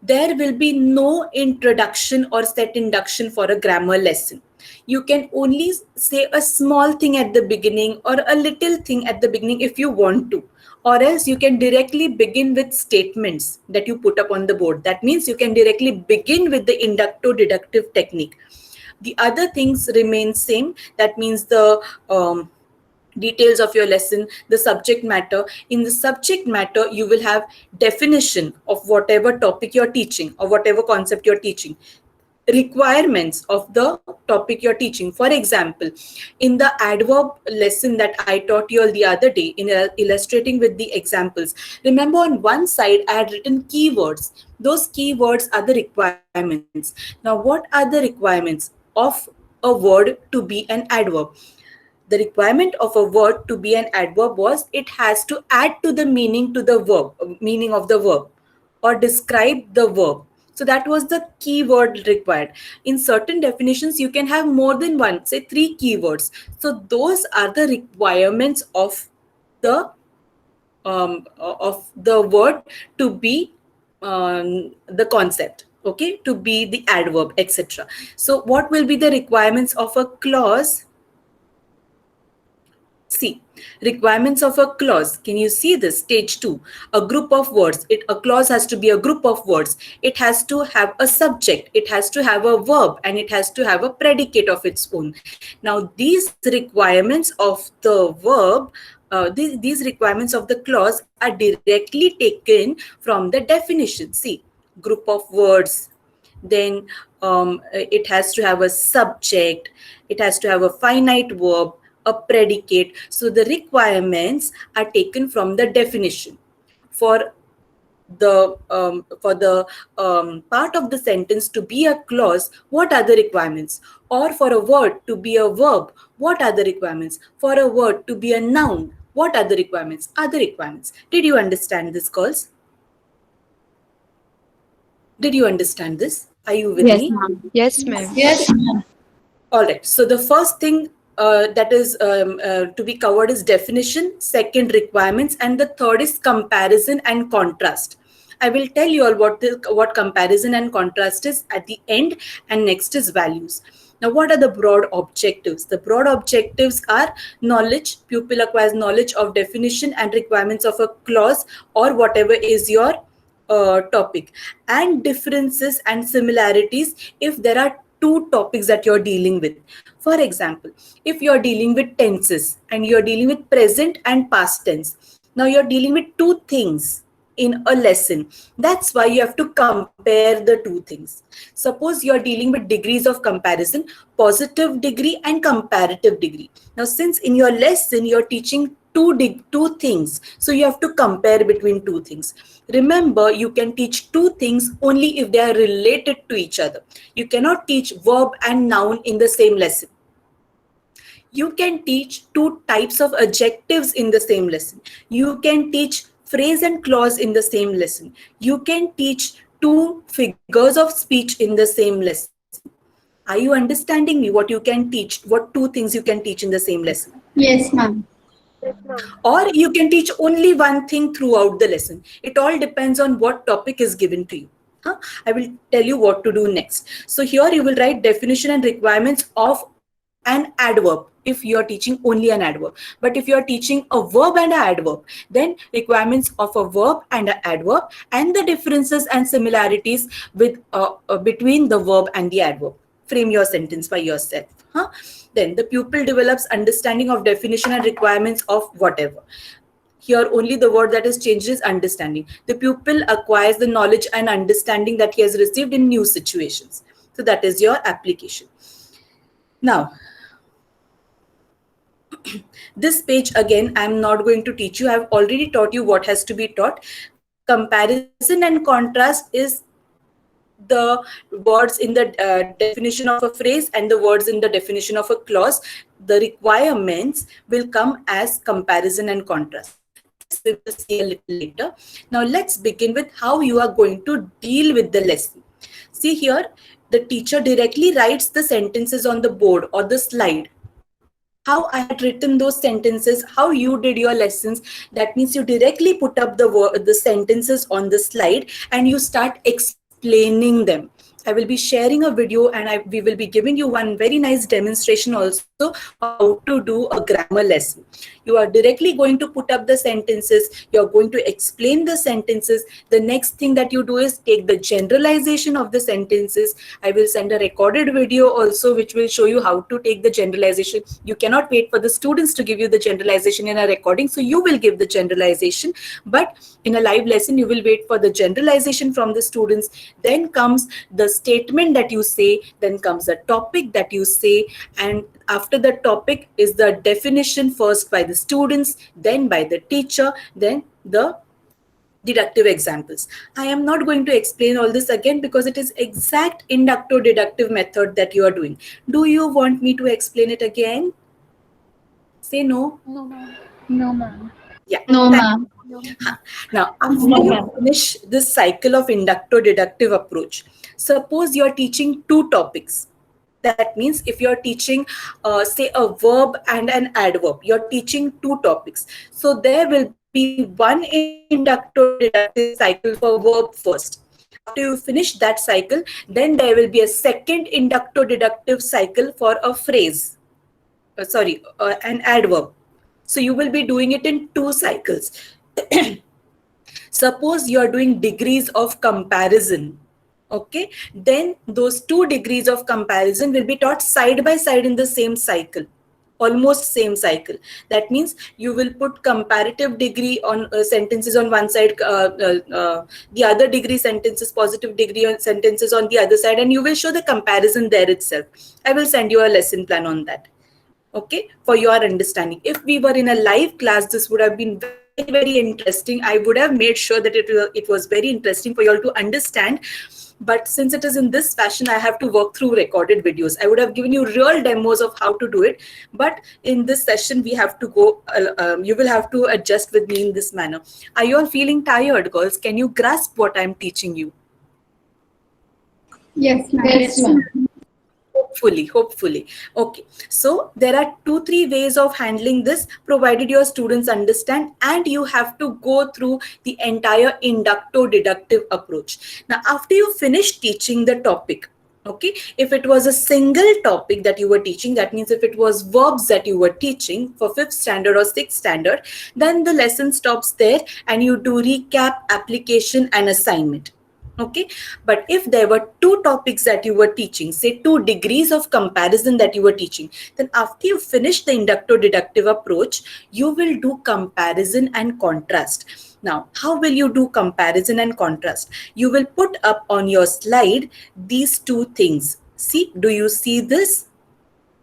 there will be no introduction or set induction for a grammar lesson. You can only say a small thing at the beginning or a little thing at the beginning if you want to, or else you can directly begin with statements that you put up on the board. That means you can directly begin with the inducto-deductive technique. The other things remain same. That means the details of your lesson, the subject matter. In the subject matter, you will have definition of whatever topic you're teaching or whatever concept you're teaching, requirements of the topic you're teaching. For example, in the adverb lesson that I taught you all the other day, in illustrating with the examples, remember on one side I had written keywords. Those keywords are the requirements. Now, what are the requirements of a word to be an adverb? The requirement of a word to be an adverb was it has to add to the meaning of the verb, or describe the verb. So that was the keyword required. In certain definitions, you can have more than one, say 3 keywords. So those are the requirements of the word to be the concept. Okay, to be the adverb, etc. So what will be the requirements of a clause? See, requirements of a clause. Can you see this? Stage 2. A group of words. A clause has to be a group of words. It has to have a subject. It has to have a verb, and it has to have a predicate of its own. Now, these requirements of the verb, these requirements of the clause are directly taken from the definition. See, group of words. Then it has to have a subject. It has to have a finite verb, a predicate. So the requirements are taken from the definition. For the part of the sentence to be a clause, what are the requirements? Or for a word to be a verb, what are the requirements? For a word to be a noun, what are the requirements? Other requirements. Did you understand this, girls? Did you understand this? Are you with me? Yes, ma'am. Yes, ma'am. All right. So the first thing that is to be covered is definition, second requirements, and the third is comparison and contrast. I will tell you all what comparison and contrast is at the end, and next is values. Now, what are the broad objectives? The broad objectives are knowledge. Pupil acquires knowledge of definition and requirements of a clause or whatever is your topic, and differences and similarities if there are 2 topics that you're dealing with. For example, if you're dealing with tenses and you're dealing with present and past tense, now you're dealing with 2 things in a lesson. That's why you have to compare the 2 things. Suppose you're dealing with degrees of comparison, positive degree and comparative degree. Now, since in your lesson you're teaching two things, so you have to compare between 2 things. Remember, you can teach 2 things only if they are related to each other. You cannot teach verb and noun in the same lesson. You can teach 2 types of adjectives in the same lesson. You can teach phrase and clause in the same lesson. You can teach 2 figures of speech in the same lesson. Are you understanding me? What you can teach, what 2 things you can teach in the same lesson? Yes, ma'am. Or you can teach only 1 thing throughout the lesson. It all depends on what topic is given to you. I will tell you what to do next. So here you will write definition and requirements of an adverb if you are teaching only an adverb. But if you are teaching a verb and an adverb, then requirements of a verb and an adverb, and the differences and similarities with between the verb and the adverb. Frame your sentence by yourself. Then the pupil develops understanding of definition and requirements of whatever. Here only the word that is changed is understanding. The pupil acquires the knowledge and understanding that he has received in new situations. So that is your application. Now, this page again, I'm not going to teach you. I've already taught you what has to be taught. Comparison and contrast is the words in the definition of a phrase and the words in the definition of a clause. The requirements will come as comparison and contrast. This we will see a little later. Now let's begin with how you are going to deal with the lesson. See here, the teacher directly writes the sentences on the board or the slide. How I had written those sentences, how you did your lessons. That means you directly put up the sentences on the slide and you start explaining them. I will be sharing a video and we will be giving you one very nice demonstration also how to do a grammar lesson. You are directly going to put up the sentences. You're going to explain the sentences. The next thing that you do is take the generalization of the sentences. I will send a recorded video also which will show you how to take the generalization. You cannot wait for the students to give you the generalization in a recording. So you will give the generalization. But in a live lesson, you will wait for the generalization from the students. Then comes the statement that you say, then comes the topic that you say, and after the topic is the definition, first by the students, then by the teacher, then the deductive examples. I am not going to explain all this again because it is exact inductive-deductive method that you are doing. Do you want me to explain it again? Say no. No, ma'am. No, ma'am. Yeah. No, ma'am. Now, after you finish this cycle of inductive-deductive approach, suppose you are teaching two topics. That means if you're teaching, say, a verb and an adverb, you're teaching two topics. So there will be one inductive-deductive cycle for verb first. After you finish that cycle, then there will be a second inductive-deductive cycle for a phrase. An adverb. So you will be doing it in two cycles. Suppose you are doing degrees of comparison. Okay, then those 2 degrees of comparison will be taught side by side in the same cycle, almost same cycle. That means you will put comparative degree on sentences on one side, the other degree sentences, positive degree on sentences on the other side, and you will show the comparison there itself. I will send you a lesson plan on that. Okay, for your understanding. If we were in a live class, this would have been very, very interesting. I would have made sure that it was very interesting for you all to understand. But since it is in this fashion, I have to work through recorded videos. I would have given you real demos of how to do it. But in this session, we have to go, you will have to adjust with me in this manner. Are you all feeling tired, girls? Can you grasp what I'm teaching you? Yes, ma'am. Yes, ma'am. Hopefully. Okay. So there are 2-3 ways of handling this, provided your students understand, and you have to go through the entire inductive-deductive approach. Now, after you finish teaching the topic, okay, if it was a single topic that you were teaching, that means if it was verbs that you were teaching for 5th standard or 6th standard, then the lesson stops there and you do recap, application, and assignment. Okay, but if there were 2 topics that you were teaching, say 2 degrees of comparison that you were teaching, then after you finish the inductive-deductive approach, you will do comparison and contrast. Now, how will you do comparison and contrast? You will put up on your slide these 2 things. See, do you see this?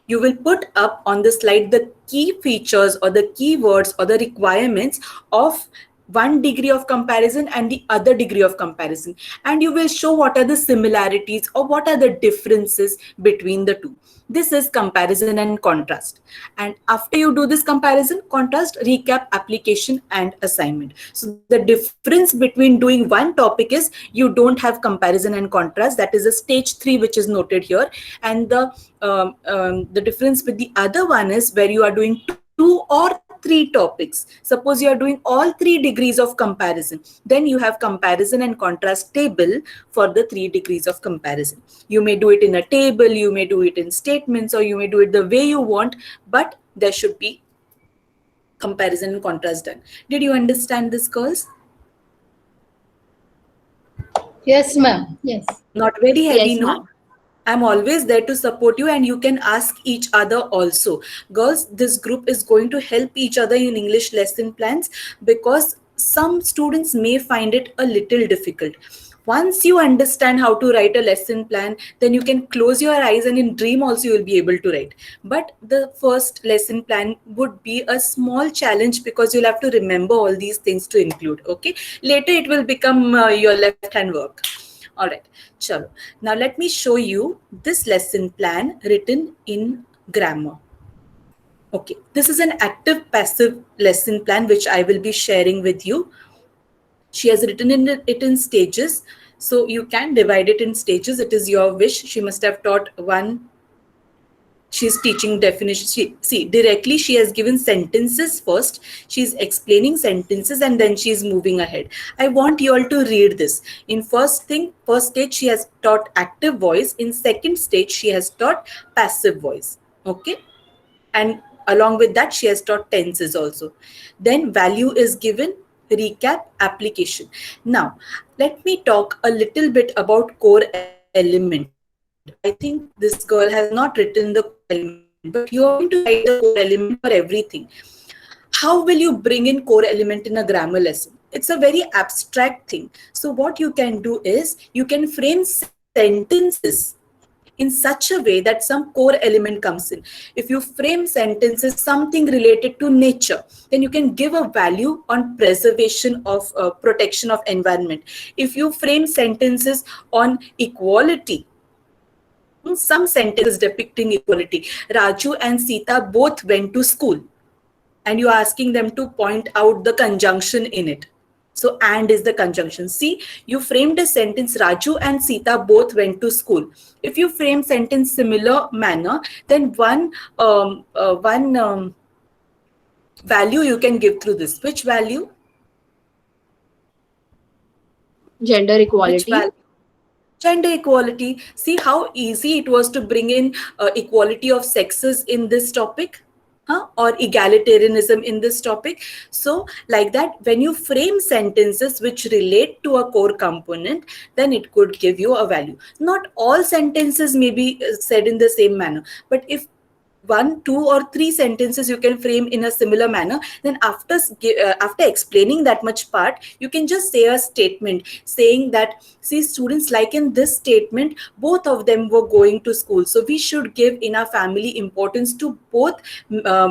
You will put up on the slide the key features or the keywords or the requirements of one degree of comparison and the other degree of comparison, and you will show what are the similarities or what are the differences between the 2. This is comparison and contrast. And after you do this comparison, contrast, recap, application, and assignment. So the difference between doing one topic is you don't have comparison and contrast. That is a stage 3 which is noted here. And the difference with the other one is where you are doing 2 or 3 topics. Suppose you are doing all 3 degrees of comparison, then you have comparison and contrast table for the 3 degrees of comparison. You may do it in a table, you may do it in statements, or you may do it the way you want, but there should be comparison and contrast done. Did you understand this, girls? Yes, ma'am. Yes. Not very heavy, Yes, no? ma'am. I'm always there to support you, and you can ask each other also. Girls, this group is going to help each other in English lesson plans because some students may find it a little difficult. Once you understand how to write a lesson plan, then you can close your eyes and in dream also you will be able to write. But the first lesson plan would be a small challenge because you'll have to remember all these things to include. Okay, later it will become your left hand work. All right, chalo. Now let me show you this lesson plan written in grammar. Okay, this is an active passive lesson plan which I will be sharing with you. She has written it in stages, so you can divide it in stages. It is your wish. She must have taught one. She's teaching definition. See, directly she has given sentences first. She's explaining sentences and then she's moving ahead. I want you all to read this. In first stage, she has taught active voice. In second stage, she has taught passive voice. Okay. And along with that, she has taught tenses also. Then value is given, recap, application. Now, let me talk a little bit about core element. I think this girl has not written the core element, but you are going to write the core element for everything. How will you bring in core element in a grammar lesson? It's a very abstract thing. So what you can do is you can frame sentences in such a way that some core element comes in. If you frame sentences something related to nature, then you can give a value on preservation of protection of environment. If you frame sentences on equality, some sentences depicting equality. Raju and Sita both went to school, and you're asking them to point out the conjunction in it. So and is the conjunction. See, you framed a sentence, Raju and Sita both went to school. If you frame sentence similar manner, then one value you can give through this. Which value? Gender Which equality. value? Gender equality. See how easy it was to bring in equality of sexes in this topic. Or egalitarianism in this topic. So like that, when you frame sentences which relate to a core component, then it could give you a value. Not all sentences may be said in the same manner, but if 1, 2 or 3 sentences you can frame in a similar manner, then after explaining that much part, you can just say a statement saying that, see students, like in this statement, both of them were going to school, so we should give in our family importance to both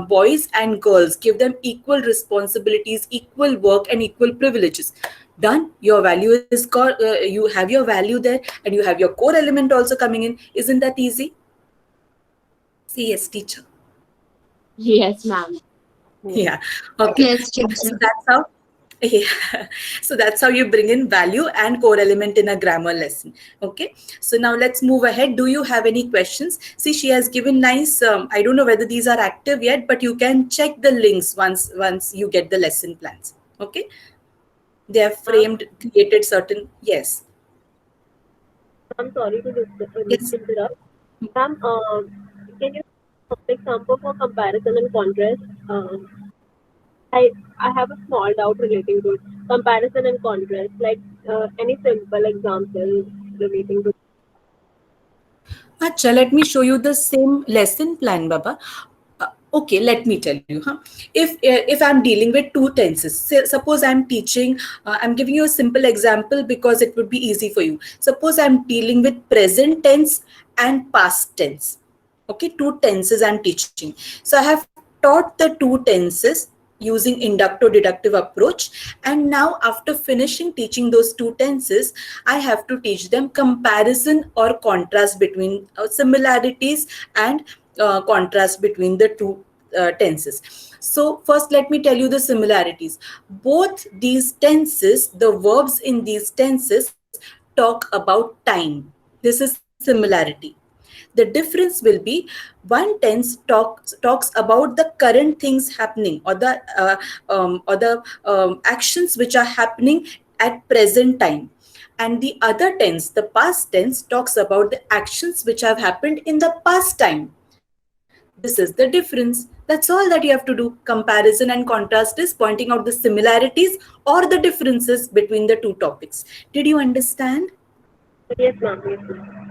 boys and girls, give them equal responsibilities, equal work and equal privileges. Done. Your value is you have your value there and you have your core element also coming in. Isn't that easy? Yes, teacher. Yes, ma'am. Yeah. Okay. Yes, So teacher. that's how. Yeah. So that's how you bring in value and core element in a grammar lesson. Okay. So now let's move ahead. Do you have any questions? See, she has given nice. I don't know whether these are active yet, but you can check the links once you get the lesson plans. Okay. They have framed, created certain. Yes. I'm sorry to Yes. interrupt. Ma'am, can you example for comparison and contrast? I have a small doubt relating to it. Comparison and contrast, like any simple example relating to. Acha, let me show you the same lesson plan, Baba. Okay, let me tell you. If I'm dealing with two tenses, suppose I'm teaching, I'm giving you a simple example because it would be easy for you. Suppose I'm dealing with present tense and past tense. Okay, two tenses I'm teaching. So I have taught the two tenses using inductive deductive approach, and now after finishing teaching those two tenses, I have to teach them comparison or contrast between similarities and contrast between the two tenses. So first let me tell you the similarities. Both these tenses, the verbs in these tenses talk about time. This is similarity. The difference will be one tense talks about the current things happening, or the actions which are happening at present time, and the other tense, the past tense, talks about the actions which have happened in the past time. This is the difference. That's all that you have to do. Comparison and contrast is pointing out the similarities or the differences between the two topics. Did you understand? Yes, ma'am. Yes, ma'am.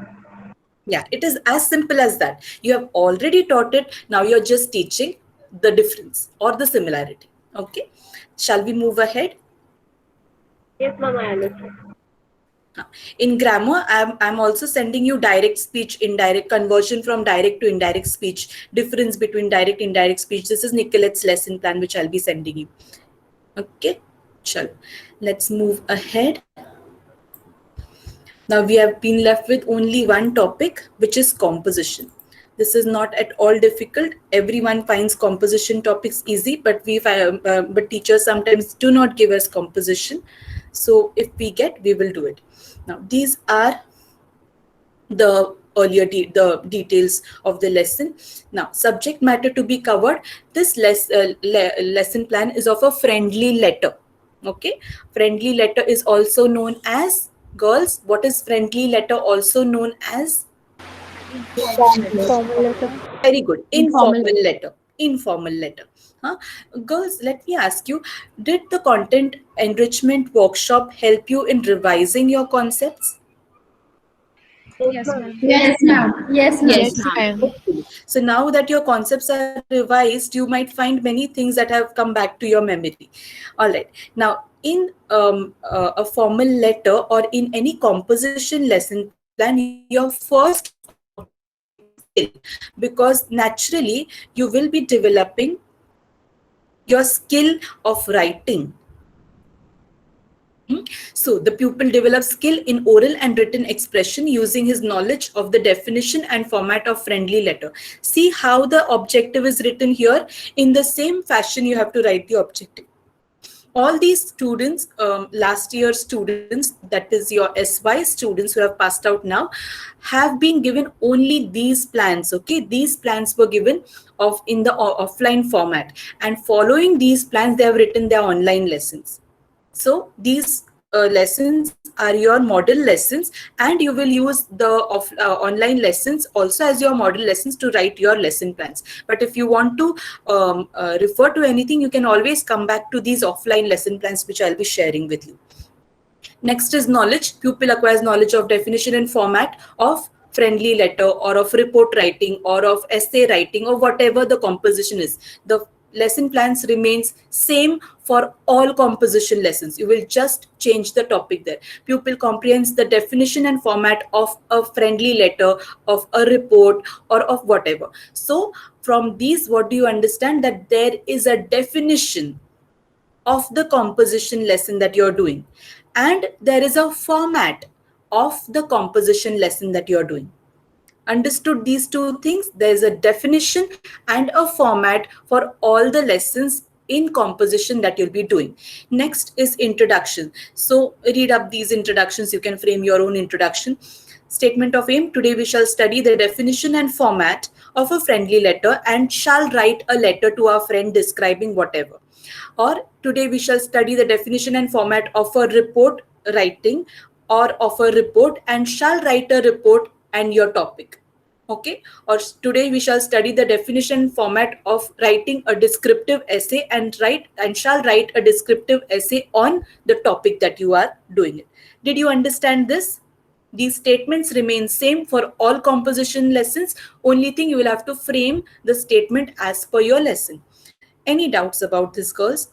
Yeah, it is as simple as that. You have already taught it. Now you're just teaching the difference or the similarity. Okay. Shall we move ahead? Yes, ma'am. I understand. In grammar, I'm also sending you direct speech, indirect, conversion from direct to indirect speech, difference between direct, indirect speech. This is Nicolette's lesson plan, which I'll be sending you. Okay, chalo. Let's move ahead. Now we have been left with only one topic, which is composition. This is not at all difficult. Everyone finds composition topics easy, but but teachers sometimes do not give us composition. So if we get, we will do it. Now these are the the details of the lesson. Now subject matter to be covered. This lesson plan is of a friendly letter. Okay, friendly letter is also known as, girls, what is friendly letter also known as? Formal letter. Very good. Informal Informal letter. Informal letter. Huh? Girls, let me ask you, did the content enrichment workshop help you in revising your concepts? Yes, ma'am. Yes, ma'am. Yes, ma'am. Yes, ma'am. So now that your concepts are revised, you might find many things that have come back to your memory. All right. Now, in a formal letter or in any composition lesson plan, your first objective is skill, because naturally you will be developing your skill of writing. So the pupil develops skill in oral and written expression using his knowledge of the definition and format of friendly letter. See how the objective is written here. In the same fashion, you have to write the objective. All these students, last year students, that is your SY students who have passed out now, have been given only these plans. Okay, these plans were given in the offline format, and following these plans, they have written their online lessons. So these lessons are your model lessons, and you will use the online lessons also as your model lessons to write your lesson plans. But if you want to refer to anything, you can always come back to these offline lesson plans, which I'll be sharing with you. Next is knowledge. Pupil acquires knowledge of definition and format of friendly letter, or of report writing, or of essay writing, or whatever the composition is. The lesson plans remains same for all composition lessons. You will just change the topic there. Pupil comprehends the definition and format of a friendly letter, of a report, or of whatever. So from these, what do you understand? That there is a definition of the composition lesson that you're doing, and there is a format of the composition lesson that you're doing. Understood these two things? There is a definition and a format for all the lessons in composition that you'll be doing. Next is introduction. So read up these introductions. You can frame your own introduction. Statement of aim. Today we shall study the definition and format of a friendly letter and shall write a letter to our friend describing whatever. Or today we shall study the definition and format of a report writing, or of a report and shall write a report and your topic. Okay. Or today we shall study the definition and format of writing a descriptive essay and shall write a descriptive essay on the topic that you are doing it. Did you understand this? These statements remain same for all composition lessons. Only thing, you will have to frame the statement as per your lesson. Any doubts about this, girls?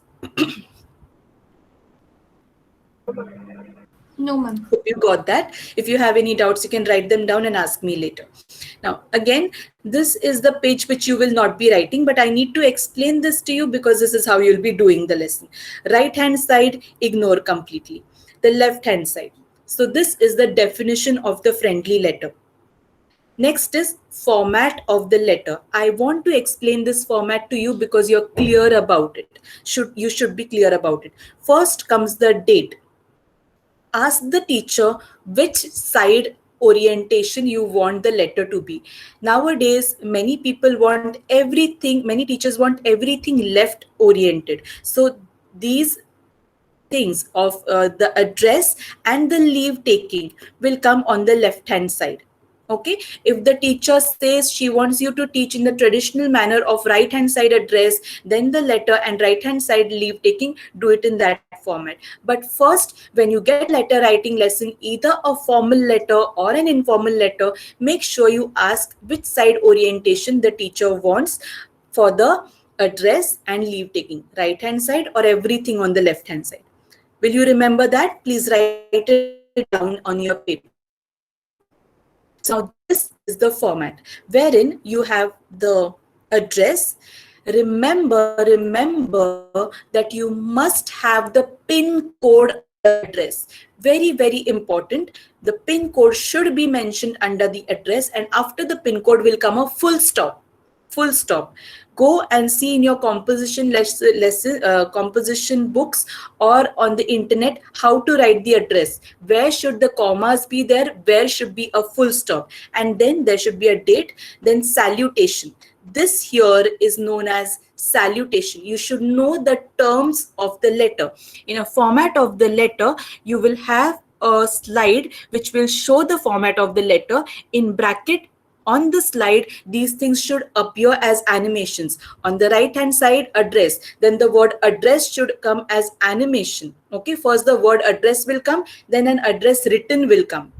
No, ma'am. Hope you got that. If you have any doubts, you can write them down and ask me later. Now, again, this is the page which you will not be writing, but I need to explain this to you because this is how you'll be doing the lesson. Right hand side, ignore completely. The left hand side. So this is the definition of the friendly letter. Next is format of the letter. I want to explain this format to you because you're clear about it. You should be clear about it. First comes the date. Ask the teacher which side orientation you want the letter to be. Nowadays, many people want everything, many teachers want everything left oriented. So these things of the address and the leave taking will come on the left hand side. Okay, if the teacher says she wants you to teach in the traditional manner of right hand side address, then the letter and right hand side leave taking, do it in that format. But first, when you get letter writing lesson, either a formal letter or an informal letter, make sure you ask which side orientation the teacher wants for the address and leave taking, right hand side or everything on the left hand side. Will you remember that? Please write it down. it down on your paper. So now this is the format wherein you have the address. Remember that you must have the pin code under the address. Very, very important. The pin code should be mentioned under the address, and after the pin code will come a full stop. Full stop. Go and see in your composition composition books or on the internet how to write the address. Where should the commas be there? Where should be a full stop? And then there should be a date. Then salutation. This here is known as salutation. You should know the terms of the letter. In a format of the letter, you will have a slide which will show the format of the letter. In bracket on the slide, these things should appear as animations. On the right hand side, address. Then the word address should come as animation. Okay, first the word address will come, then an address written will come.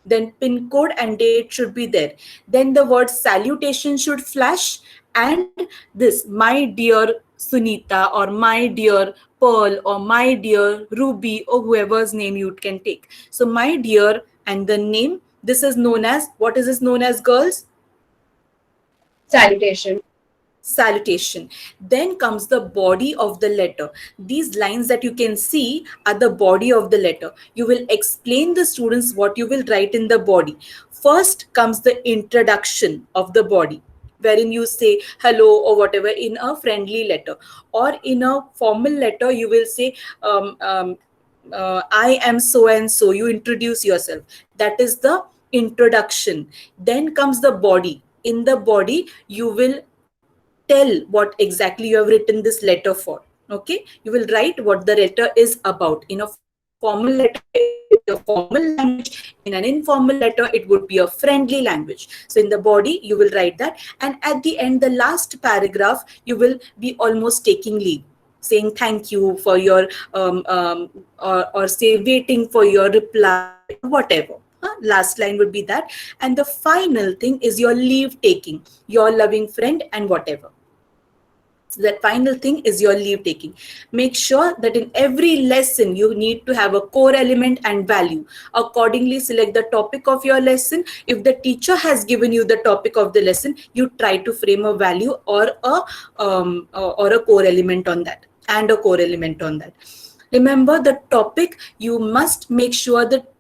Then pin code and date should be there. Then the word salutation should flash, and this, my dear Sunita, or my dear Pearl, or my dear Ruby, or whoever's name you can take. So my dear and the name, this is known as, what is this known as, girls? Salutation. Salutation. Then comes the body of the letter. These lines that you can see are the body of the letter. You will explain the students what you will write in the body. First comes the introduction of the body, wherein you say hello or whatever in a friendly letter. Or in a formal letter, you will say, I am so and so. You introduce yourself. That is the introduction. Then comes the body. In the body, you will tell what exactly you have written this letter for. Okay, you will write what the letter is about. In a formal letter, it would be a formal language. In an informal letter, it would be a friendly language. So in the body, you will write that. And at the end, the last paragraph, you will be almost taking leave, saying thank you for your or say waiting for your reply, whatever. Last line would be that. And the final thing is your leave taking, your loving friend and whatever. So that final thing is your leave taking. Make sure that in every lesson you need to have a core element and value. Accordingly, select the topic of your lesson. If the teacher has given you the topic of the lesson, you try to frame a value or a core element on that, and a core element on that. Remember the topic, you must make sure that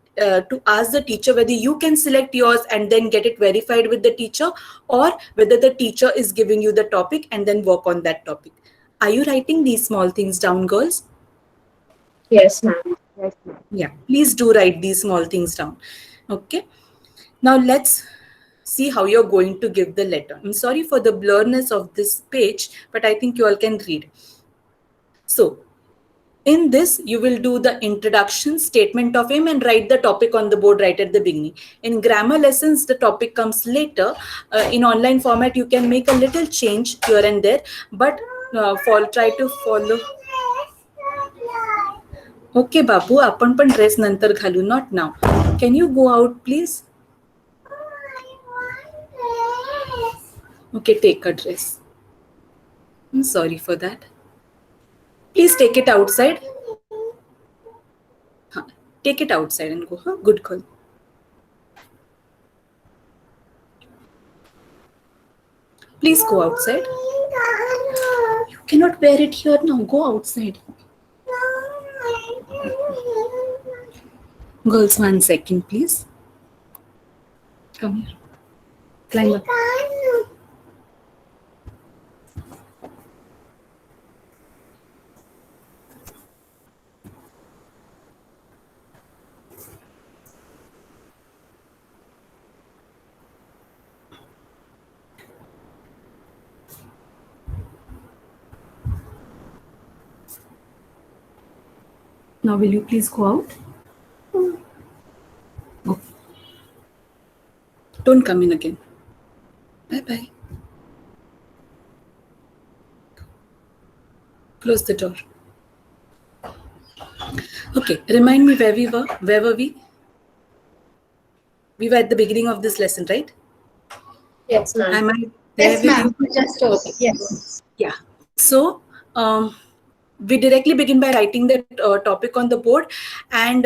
to ask the teacher whether you can select yours and then get it verified with the teacher, or whether the teacher is giving you the topic and then work on that topic. Are you writing these small things down, girls? Yes, ma'am. Yeah, please do write these small things down. Okay, now let's see how you're going to give the letter. I'm sorry for the blurriness of this page, but I think you all can read. So in this, you will do the introduction, statement of aim, and write the topic on the board right at the beginning. In grammar lessons, the topic comes later. In online format, you can make a little change here and there, but try to follow. Okay, Babu, आपण पण dress नंतर घालू, not now. Can you go out, please? Okay, take a dress. I'm sorry for that. Please take it outside. Take it outside and go. Good girl. Please go outside. You cannot wear it here now. Go outside. Girls, 1 second, please. Come here. Climb up. Now, will you please go out? Go. Don't come in again. Bye-bye. Close the door. Okay, remind me where we were. Where were we? We were at the beginning of this lesson, right? Yes, ma'am. Am I there Yes, with ma'am. you? Just okay. Yes. Yeah. So, we directly begin by writing the topic on the board, and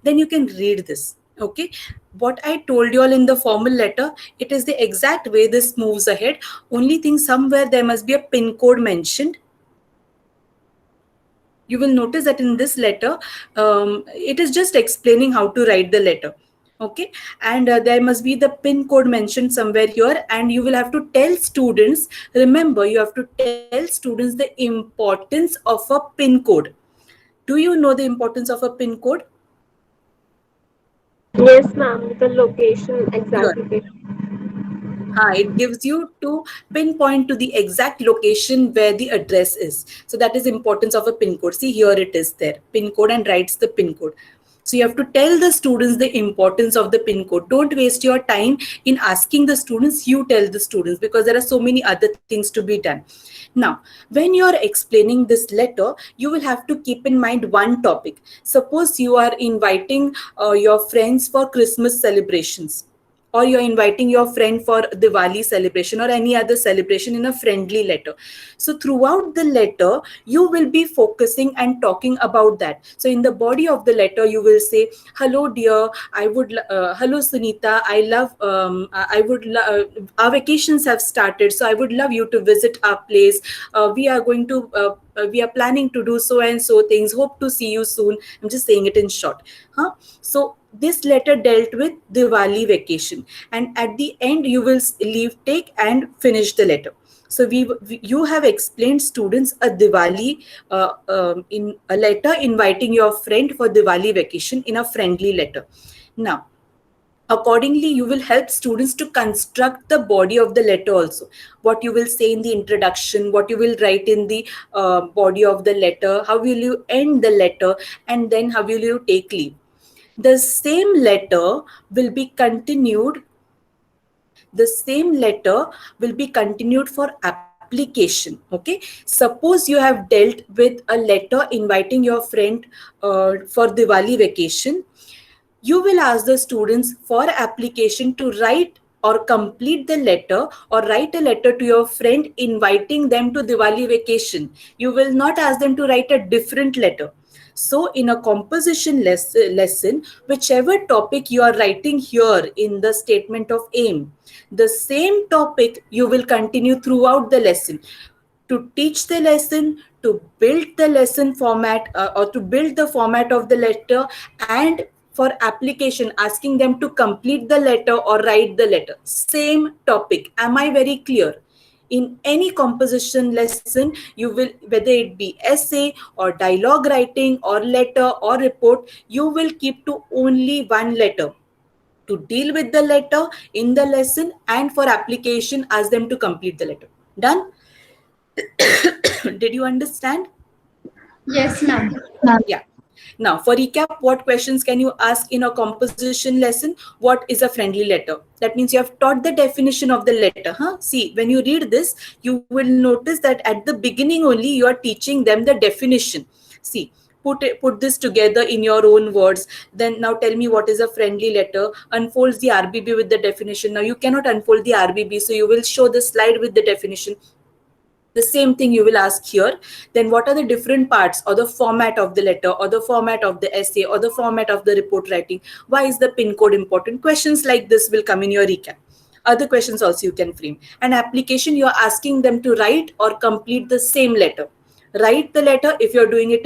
then you can read this. Okay, what I told you all in the formal letter, it is the exact way this moves ahead. Only thing, somewhere there must be a pin code mentioned. You will notice that in this letter, it is just explaining how to write the letter. Okay, and there must be the pin code mentioned somewhere here, and you will have to tell students, remember, you have to tell students the importance of a pin code. Do you know the importance of a pin code? Yes, ma'am. The location, exact Here, location. it gives you to pinpoint to the exact location where the address is. So that is importance of a pin code. See, here it is there, pin code, and writes the pin code. So you have to tell the students the importance of the pin code. Don't waste your time in asking the students, you tell the students, because there are so many other things to be done. Now, when you are explaining this letter, you will have to keep in mind one topic. Suppose you are inviting your friends for Christmas celebrations, or you're inviting your friend for Diwali celebration or any other celebration in a friendly letter. So throughout the letter, you will be focusing and talking about that. So in the body of the letter, you will say, hello dear, hello Sunita, our vacations have started, so I would love you to visit our place. We are planning to do so and so things. Hope to see you soon. I'm just saying it in short. So this letter dealt with Diwali vacation, and at the end you will leave, take and finish the letter. So you have explained students a Diwali in a letter inviting your friend for Diwali vacation in a friendly letter. Now, accordingly, you will help students to construct the body of the letter also. What you will say in the introduction, what you will write in the body of the letter, how will you end the letter, and then how will you take leave. The same letter will be continued. The same letter will be continued for application. Okay, suppose you have dealt with a letter inviting your friend for Diwali vacation. You will ask the students for application to write or complete the letter, or write a letter to your friend inviting them to Diwali vacation. You will not ask them to write a different letter. So in a composition lesson, whichever topic you are writing here in the statement of aim, the same topic you will continue throughout the lesson. To teach the lesson, to build the lesson format, or to build the format of the letter, and for application, asking them to complete the letter or write the letter. Same topic. Am I very clear? In any composition lesson, you will, whether it be essay or dialogue writing or letter or report, you will keep to only one letter to deal with the letter in the lesson, and for application, ask them to complete the letter. Done? Did you understand? Yes, ma'am. Yeah. Now, for recap, what questions can you ask in a composition lesson? What is a friendly letter? That means you have taught the definition of the letter. See, when you read this, you will notice that at the beginning only you are teaching them the definition. See, put this together in your own words. Then now tell me what is a friendly letter. Unfolds the RBB with the definition. Now you cannot unfold the RBB, so you will show the slide with the definition. The same thing you will ask here. Then what are the different parts or the format of the letter or the format of the essay or the format of the report writing? Why is the pin code important? Questions like this will come in your recap. Other questions also you can frame. And application, you are asking them to write or complete the same letter. Write the letter if you're doing it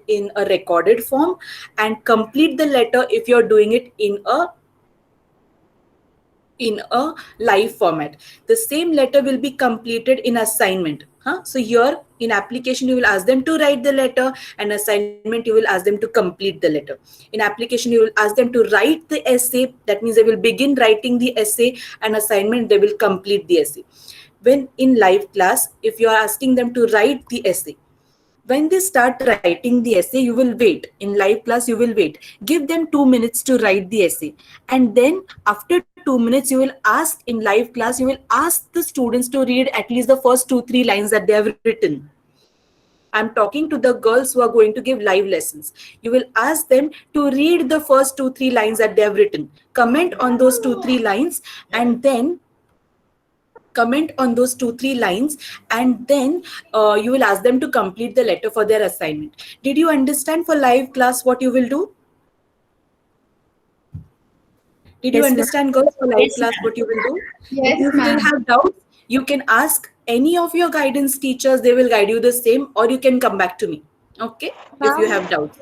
in a recorded form, and complete the letter if you're doing it in a live format. The same letter will be completed in assignment. So here in application, you will ask them to write the letter, and assignment, you will ask them to complete the letter. In application, you will ask them to write the essay. That means they will begin writing the essay, and assignment, they will complete the essay. When in live class, if you are asking them to write the essay, when they start writing the essay, you will wait. In live class, you will wait. Give them 2 minutes to write the essay. And then after 2 minutes, you will ask, in live class, you will ask the students to read at least the first 2-3 lines that they have written. I'm talking to the girls who are going to give live lessons. You will ask them to read the first 2-3 lines that they have written. Comment on those 2-3 lines, and then comment on those 2-3 lines, and then you will ask them to complete the letter for their assignment. Did you understand for live class what you will do? Did you Yes, ma'am. understand, girls, for live Yes, class ma'am. what you will do? Yes, If you still ma'am. have doubts, you can ask any of your guidance teachers. They will guide you the same, or you can come back to me. Okay? If you Ma'am, have doubts.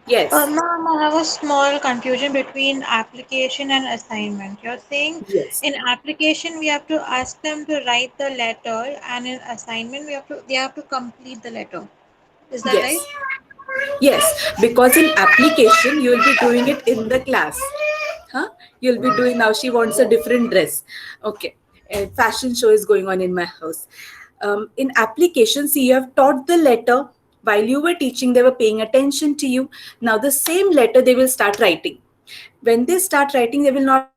Yes. ma'am, I have a small confusion between application and assignment. You're saying Yes. in application we have to ask them to write the letter, and in assignment they have to complete the letter. Is that right? Yes. Yes, because in application you will be doing it in the class. Huh? You'll be doing, now she wants a different dress. Okay. A fashion show is going on in my house. In application, see, you have taught the letter. While you were teaching, they were paying attention to you. Now the same letter they will start writing. When they start writing, they will not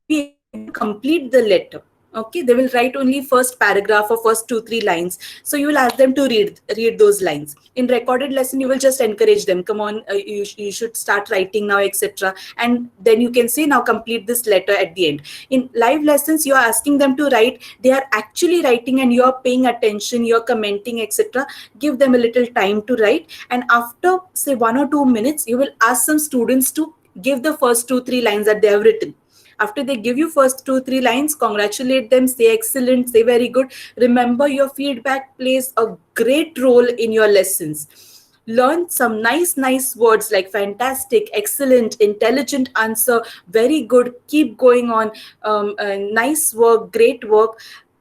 be able to complete the letter. Okay, they will write only first paragraph or first 2-3 lines. So you will ask them to read those lines. In recorded lesson, you will just encourage them, come on, you should start writing now, etc. And then you can say, now complete this letter at the end. In live lessons, you are asking them to write, they are actually writing, and you are paying attention, you are commenting, etc. Give them a little time to write, and after say 1 or 2 minutes, you will ask some students to give the first 2-3 lines that they have written. After they give you first 2-3 lines, congratulate them, say excellent, say very good. Remember, your feedback plays a great role in your lessons. Learn some nice words like fantastic, excellent, intelligent answer, very good, keep going on, nice work, great work.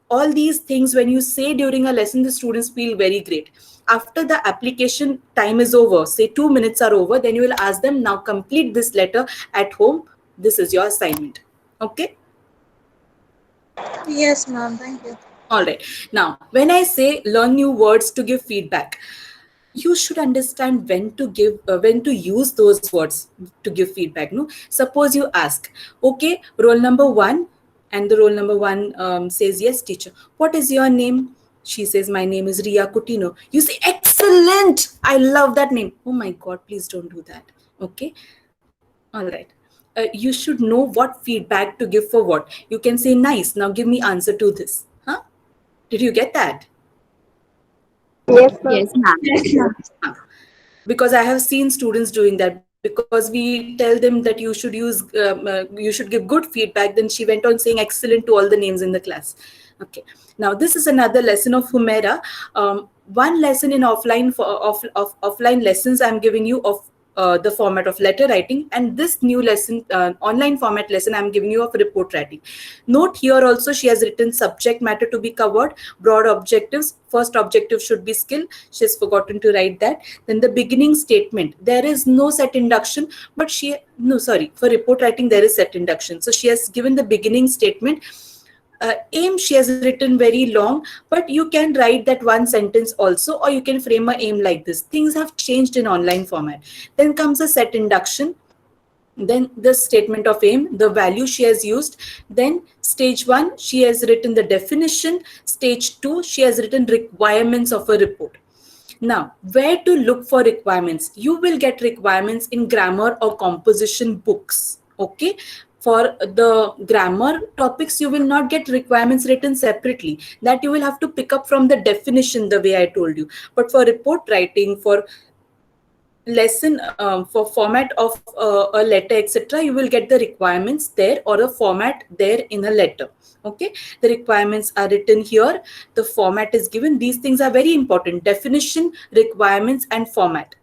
All these things, when you say during a lesson, the students feel very great. After the application time is over, say 2 minutes are over, then you will ask them, now complete this letter at home. This is your assignment. Okay? Yes, ma'am. Thank you. All right. Now, when I say learn new words to give feedback, you should understand when to use those words to give feedback. No, suppose you ask, okay, roll number 1, and the roll number 1 says, yes, teacher. What is your name? She says, my name is Ria Coutinho. You say, excellent. I love that name. Oh my God, please don't do that. Okay. All right. You should know what feedback to give for what. You can say, nice. Now give me answer to this. Huh? Did you get that? Yes, ma'am. Yes, ma'am. Yes, ma'am. Because I have seen students doing that, because we tell them that you should you should give good feedback. Then she went on saying excellent to all the names in the class. Okay. Now this is another lesson of Humera. One lesson in offline lessons I'm giving you of the format of letter writing, and this new lesson, online format lesson, I'm giving you of report writing. Note here also she has written subject matter to be covered, broad objectives. First objective should be skill. She has forgotten to write that. Then the beginning statement. There is no set induction, but for report writing there is set induction. So she has given the beginning statement. Aim she has written very long, but you can write that one sentence also, or you can frame a aim like this. Things have changed in online format. Then comes a set induction, then the statement of aim, the value she has used. Then stage 1, she has written the definition. Stage 2, she has written requirements of a report. Now, where to look for requirements? You will get requirements in grammar or composition books. Okay. For the grammar topics, you will not get requirements written separately. That you will have to pick up from the definition, the way I told you. But for report writing, for lesson, for format of a letter, etc., you will get the requirements there, or a format there in a letter. Okay, the requirements are written here, the format is given. These things are very important: definition, requirements, and format.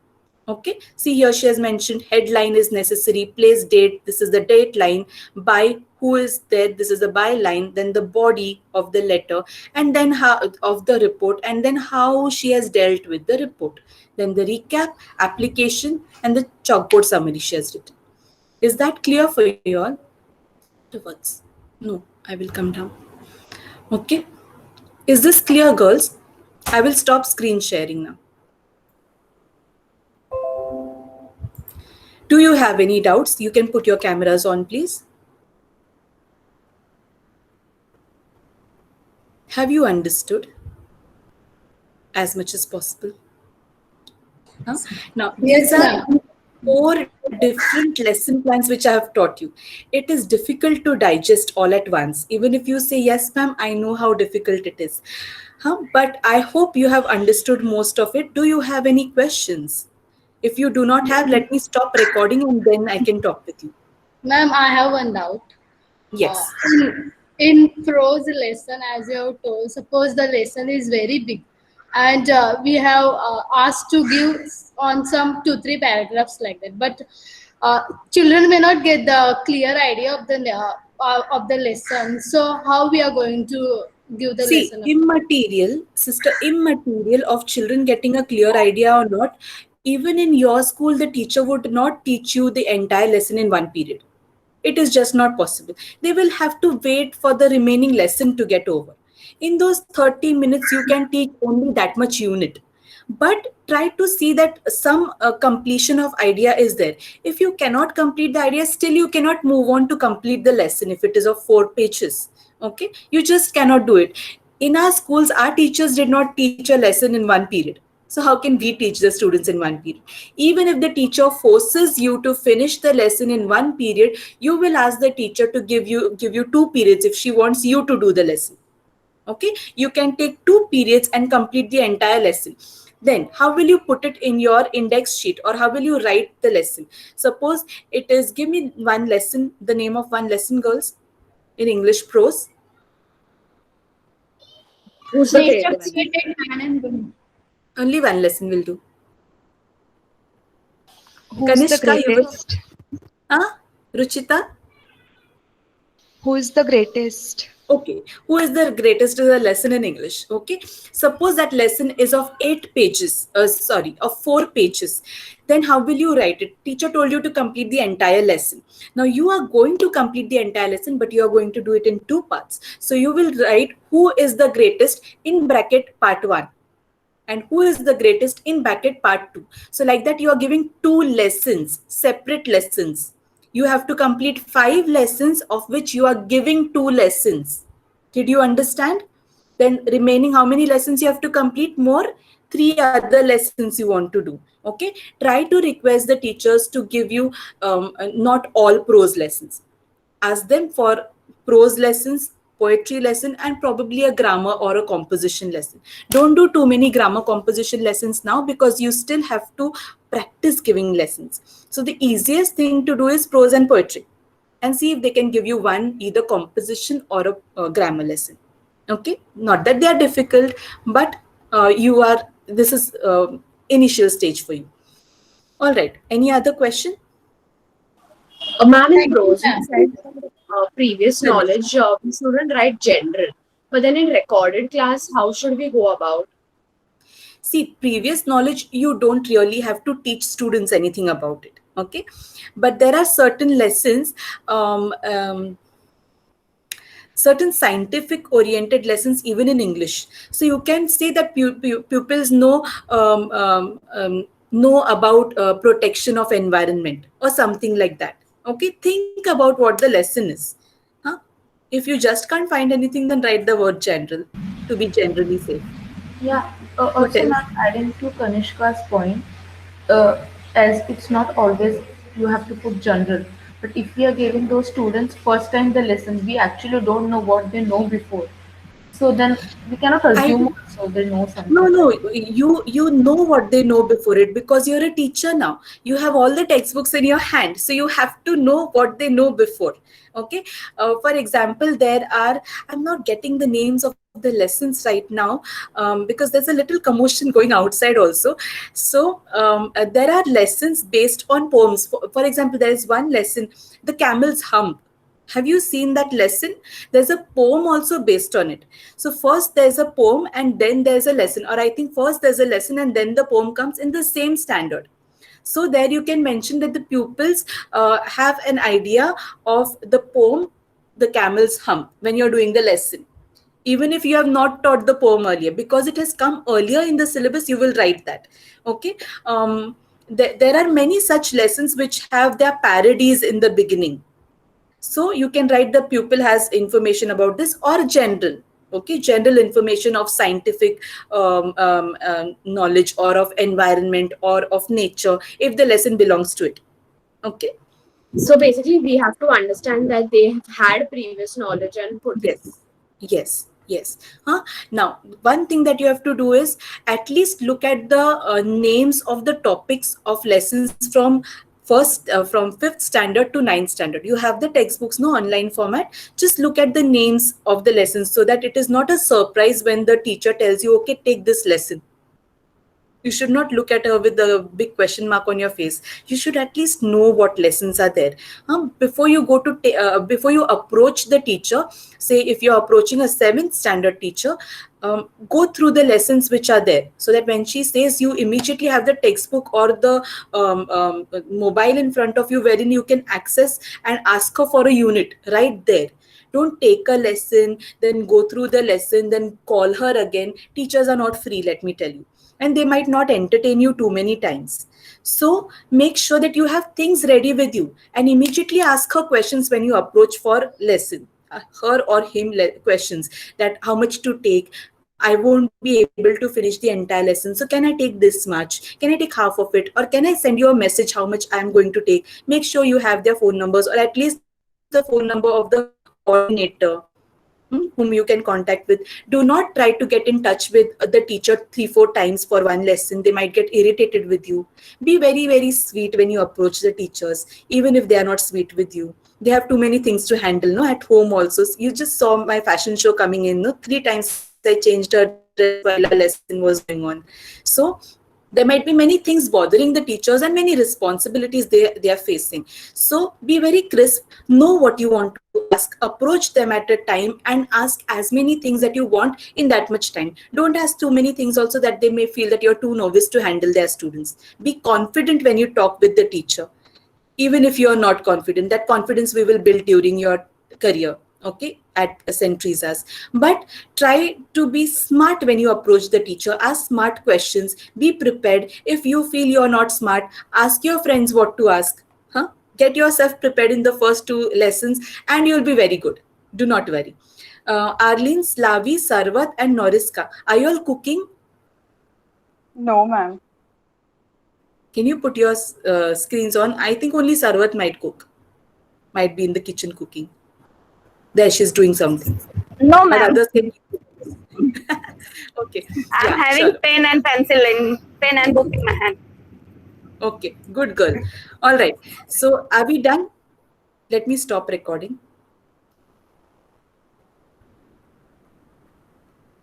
Okay, see here she has mentioned headline is necessary, place date, this is the date line, by who is there, this is the by line, then the body of the letter, and then how of the report, and then how she has dealt with the report, then the recap, application, and the chalkboard summary she has written. Is that clear for you all? Afterwards, no, I will come down. Okay, is this clear, girls? I will stop screen sharing now. Do you have any doubts? You can put your cameras on, please. Have you understood as much as possible? Huh? Now, Yes, these are ma'am. 4 different lesson plans which I have taught you. It is difficult to digest all at once. Even if you say, yes, ma'am, I know how difficult it is. But I hope you have understood most of it. Do you have any questions? If you do not have, let me stop recording and then I can talk with you. Ma'am, I have one doubt. Yes. In prose lesson, as you have told, suppose the lesson is very big, and we have asked to give on some 2-3 paragraphs like that, but children may not get the clear idea of the lesson. So how we are going to give the See, lesson? immaterial, sister, immaterial of children getting a clear idea or not. Even in your school, the teacher would not teach you the entire lesson in one period. It is just not possible. They will have to wait for the remaining lesson to get over. In those 30 minutes, you can teach only that much unit. But try to see that some completion of idea is there. If you cannot complete the idea, still you cannot move on to complete the lesson if it is of 4 pages. Okay, you just cannot do it. In our schools, our teachers did not teach a lesson in one period. So how can we teach the students in one period? Even if the teacher forces you to finish the lesson in one period, you will ask the teacher to give you 2 periods if she wants you to do the lesson. Okay, you can take 2 periods and complete the entire lesson. Then how will you put it in your index sheet, or how will you write the lesson? Suppose it is, give me one lesson, the name of one lesson, girls, in English prose. Who's the Nature greatest? created man and woman. Only one lesson will do. Who's the Kanishka, you will. greatest? Ruchita? Who is the greatest? Okay, who is the greatest is a lesson in English. Okay, suppose that lesson is of 8 pages, of 4 pages. Then how will you write it? Teacher told you to complete the entire lesson. Now you are going to complete the entire lesson, but you are going to do it in 2 parts. So you will write who is the greatest in bracket part 1. And who is the greatest in bracket part 2. So like that you are giving 2 lessons, separate lessons. You have to complete 5 lessons of which you are giving 2 lessons. Did you understand? Then remaining how many lessons you have to complete? More 3 other lessons you want to do. Okay, try to request the teachers to give you not all prose lessons. Ask them for prose lessons, poetry lesson, and probably a grammar or a composition lesson. Don't do too many grammar composition lessons now, because you still have to practice giving lessons. So the easiest thing to do is prose and poetry, and see if they can give you one either composition or a grammar lesson. Okay, not that they are difficult, but this is initial stage for you. All right, any other question? Ma'am, in Thank you, prose, you ma'am. said previous knowledge, we shouldn't write general. But then in recorded class, how should we go about? See, previous knowledge, you don't really have to teach students anything about it. Okay, but there are certain lessons, certain scientific oriented lessons even in English. So you can say that pupils know about protection of environment or something like that. Okay, think about what the lesson is. If you just can't find anything, then write the word general to be generally safe. Yeah, What also else? not adding to Kanishka's point, as it's not always you have to put general, but if we are giving those students first time the lesson, we actually don't know what they know before. So then we cannot assume also they know something. No, you know what they know before it, because you're a teacher now. You have all the textbooks in your hand, so you have to know what they know before. Okay, for example, I'm not getting the names of the lessons right now, because there's a little commotion going outside also. So there are lessons based on poems. For example, there is one lesson, the camel's hump. Have you seen that lesson? There's a poem also based on it. So first there's a poem and then there's a lesson, or I think first there's a lesson and then the poem comes in the same standard. So there you can mention that the pupils have an idea of the poem, the camel's hump, when you're doing the lesson. Even if you have not taught the poem earlier, because it has come earlier in the syllabus, you will write that. Okay. There are many such lessons which have their parodies in the beginning. So you can write the pupil has information about this, or general. Okay, general information of scientific knowledge, or of environment, or of nature, if the lesson belongs to it. Okay. So basically, we have to understand that they have had previous knowledge and put it. Yes. Now, one thing that you have to do is at least look at the names of the topics of lessons from from 5th standard to 9th standard. You have the textbooks, no, online format. Just look at the names of the lessons so that it is not a surprise when the teacher tells you, okay, take this lesson. You should not look at her with a big question mark on your face. You should at least know what lessons are there. Before you go to before you approach the teacher, say if you're approaching a 7th standard teacher, go through the lessons which are there, so that when she says, you immediately have the textbook or the mobile in front of you, wherein you can access and ask her for a unit right there. Don't take a lesson, then go through the lesson, then call her again. Teachers are not free, let me tell you, and they might not entertain you too many times. So make sure that you have things ready with you and immediately ask her questions when you approach for lesson. Her or him questions, that how much to take. I won't be able to finish the entire lesson, so can I take this much? Can I take half of it? Or can I send you a message how much I am going to take? Make sure you have their phone numbers, or at least the phone number of the coordinator whom you can contact with. Do not try to get in touch with the teacher 3-4 times for one lesson. They might get irritated with you. Be very, very sweet when you approach the teachers, even if they are not sweet with you. They have too many things to handle, no, at home also. You just saw my fashion show coming in, no, 3 times I changed her dress while our lesson was going on. So there might be many things bothering the teachers and many responsibilities they are facing. So be very crisp, know what you want to ask, approach them at a time and ask as many things that you want in that much time. Don't ask too many things also that they may feel that you're too novice to handle their students. Be confident when you talk with the teacher. Even if you are not confident, that confidence we will build during your career, okay, at St. Teresa's. But try to be smart when you approach the teacher. Ask smart questions. Be prepared. If you feel you're not smart, ask your friends what to ask. Get yourself prepared in the first 2 lessons and you'll be very good. Do not worry. Arlene, Slavi, Sarvat and Noriska, are you all cooking? No, ma'am. Can you put your screens on? I think only Sarvat might cook. Might be in the kitchen cooking. There, she's doing something. No, But ma'am. others can. Okay. I'm Yeah, having sure. pen and pen and book in my hand. Okay, good girl. All right. So are we done? Let me stop recording.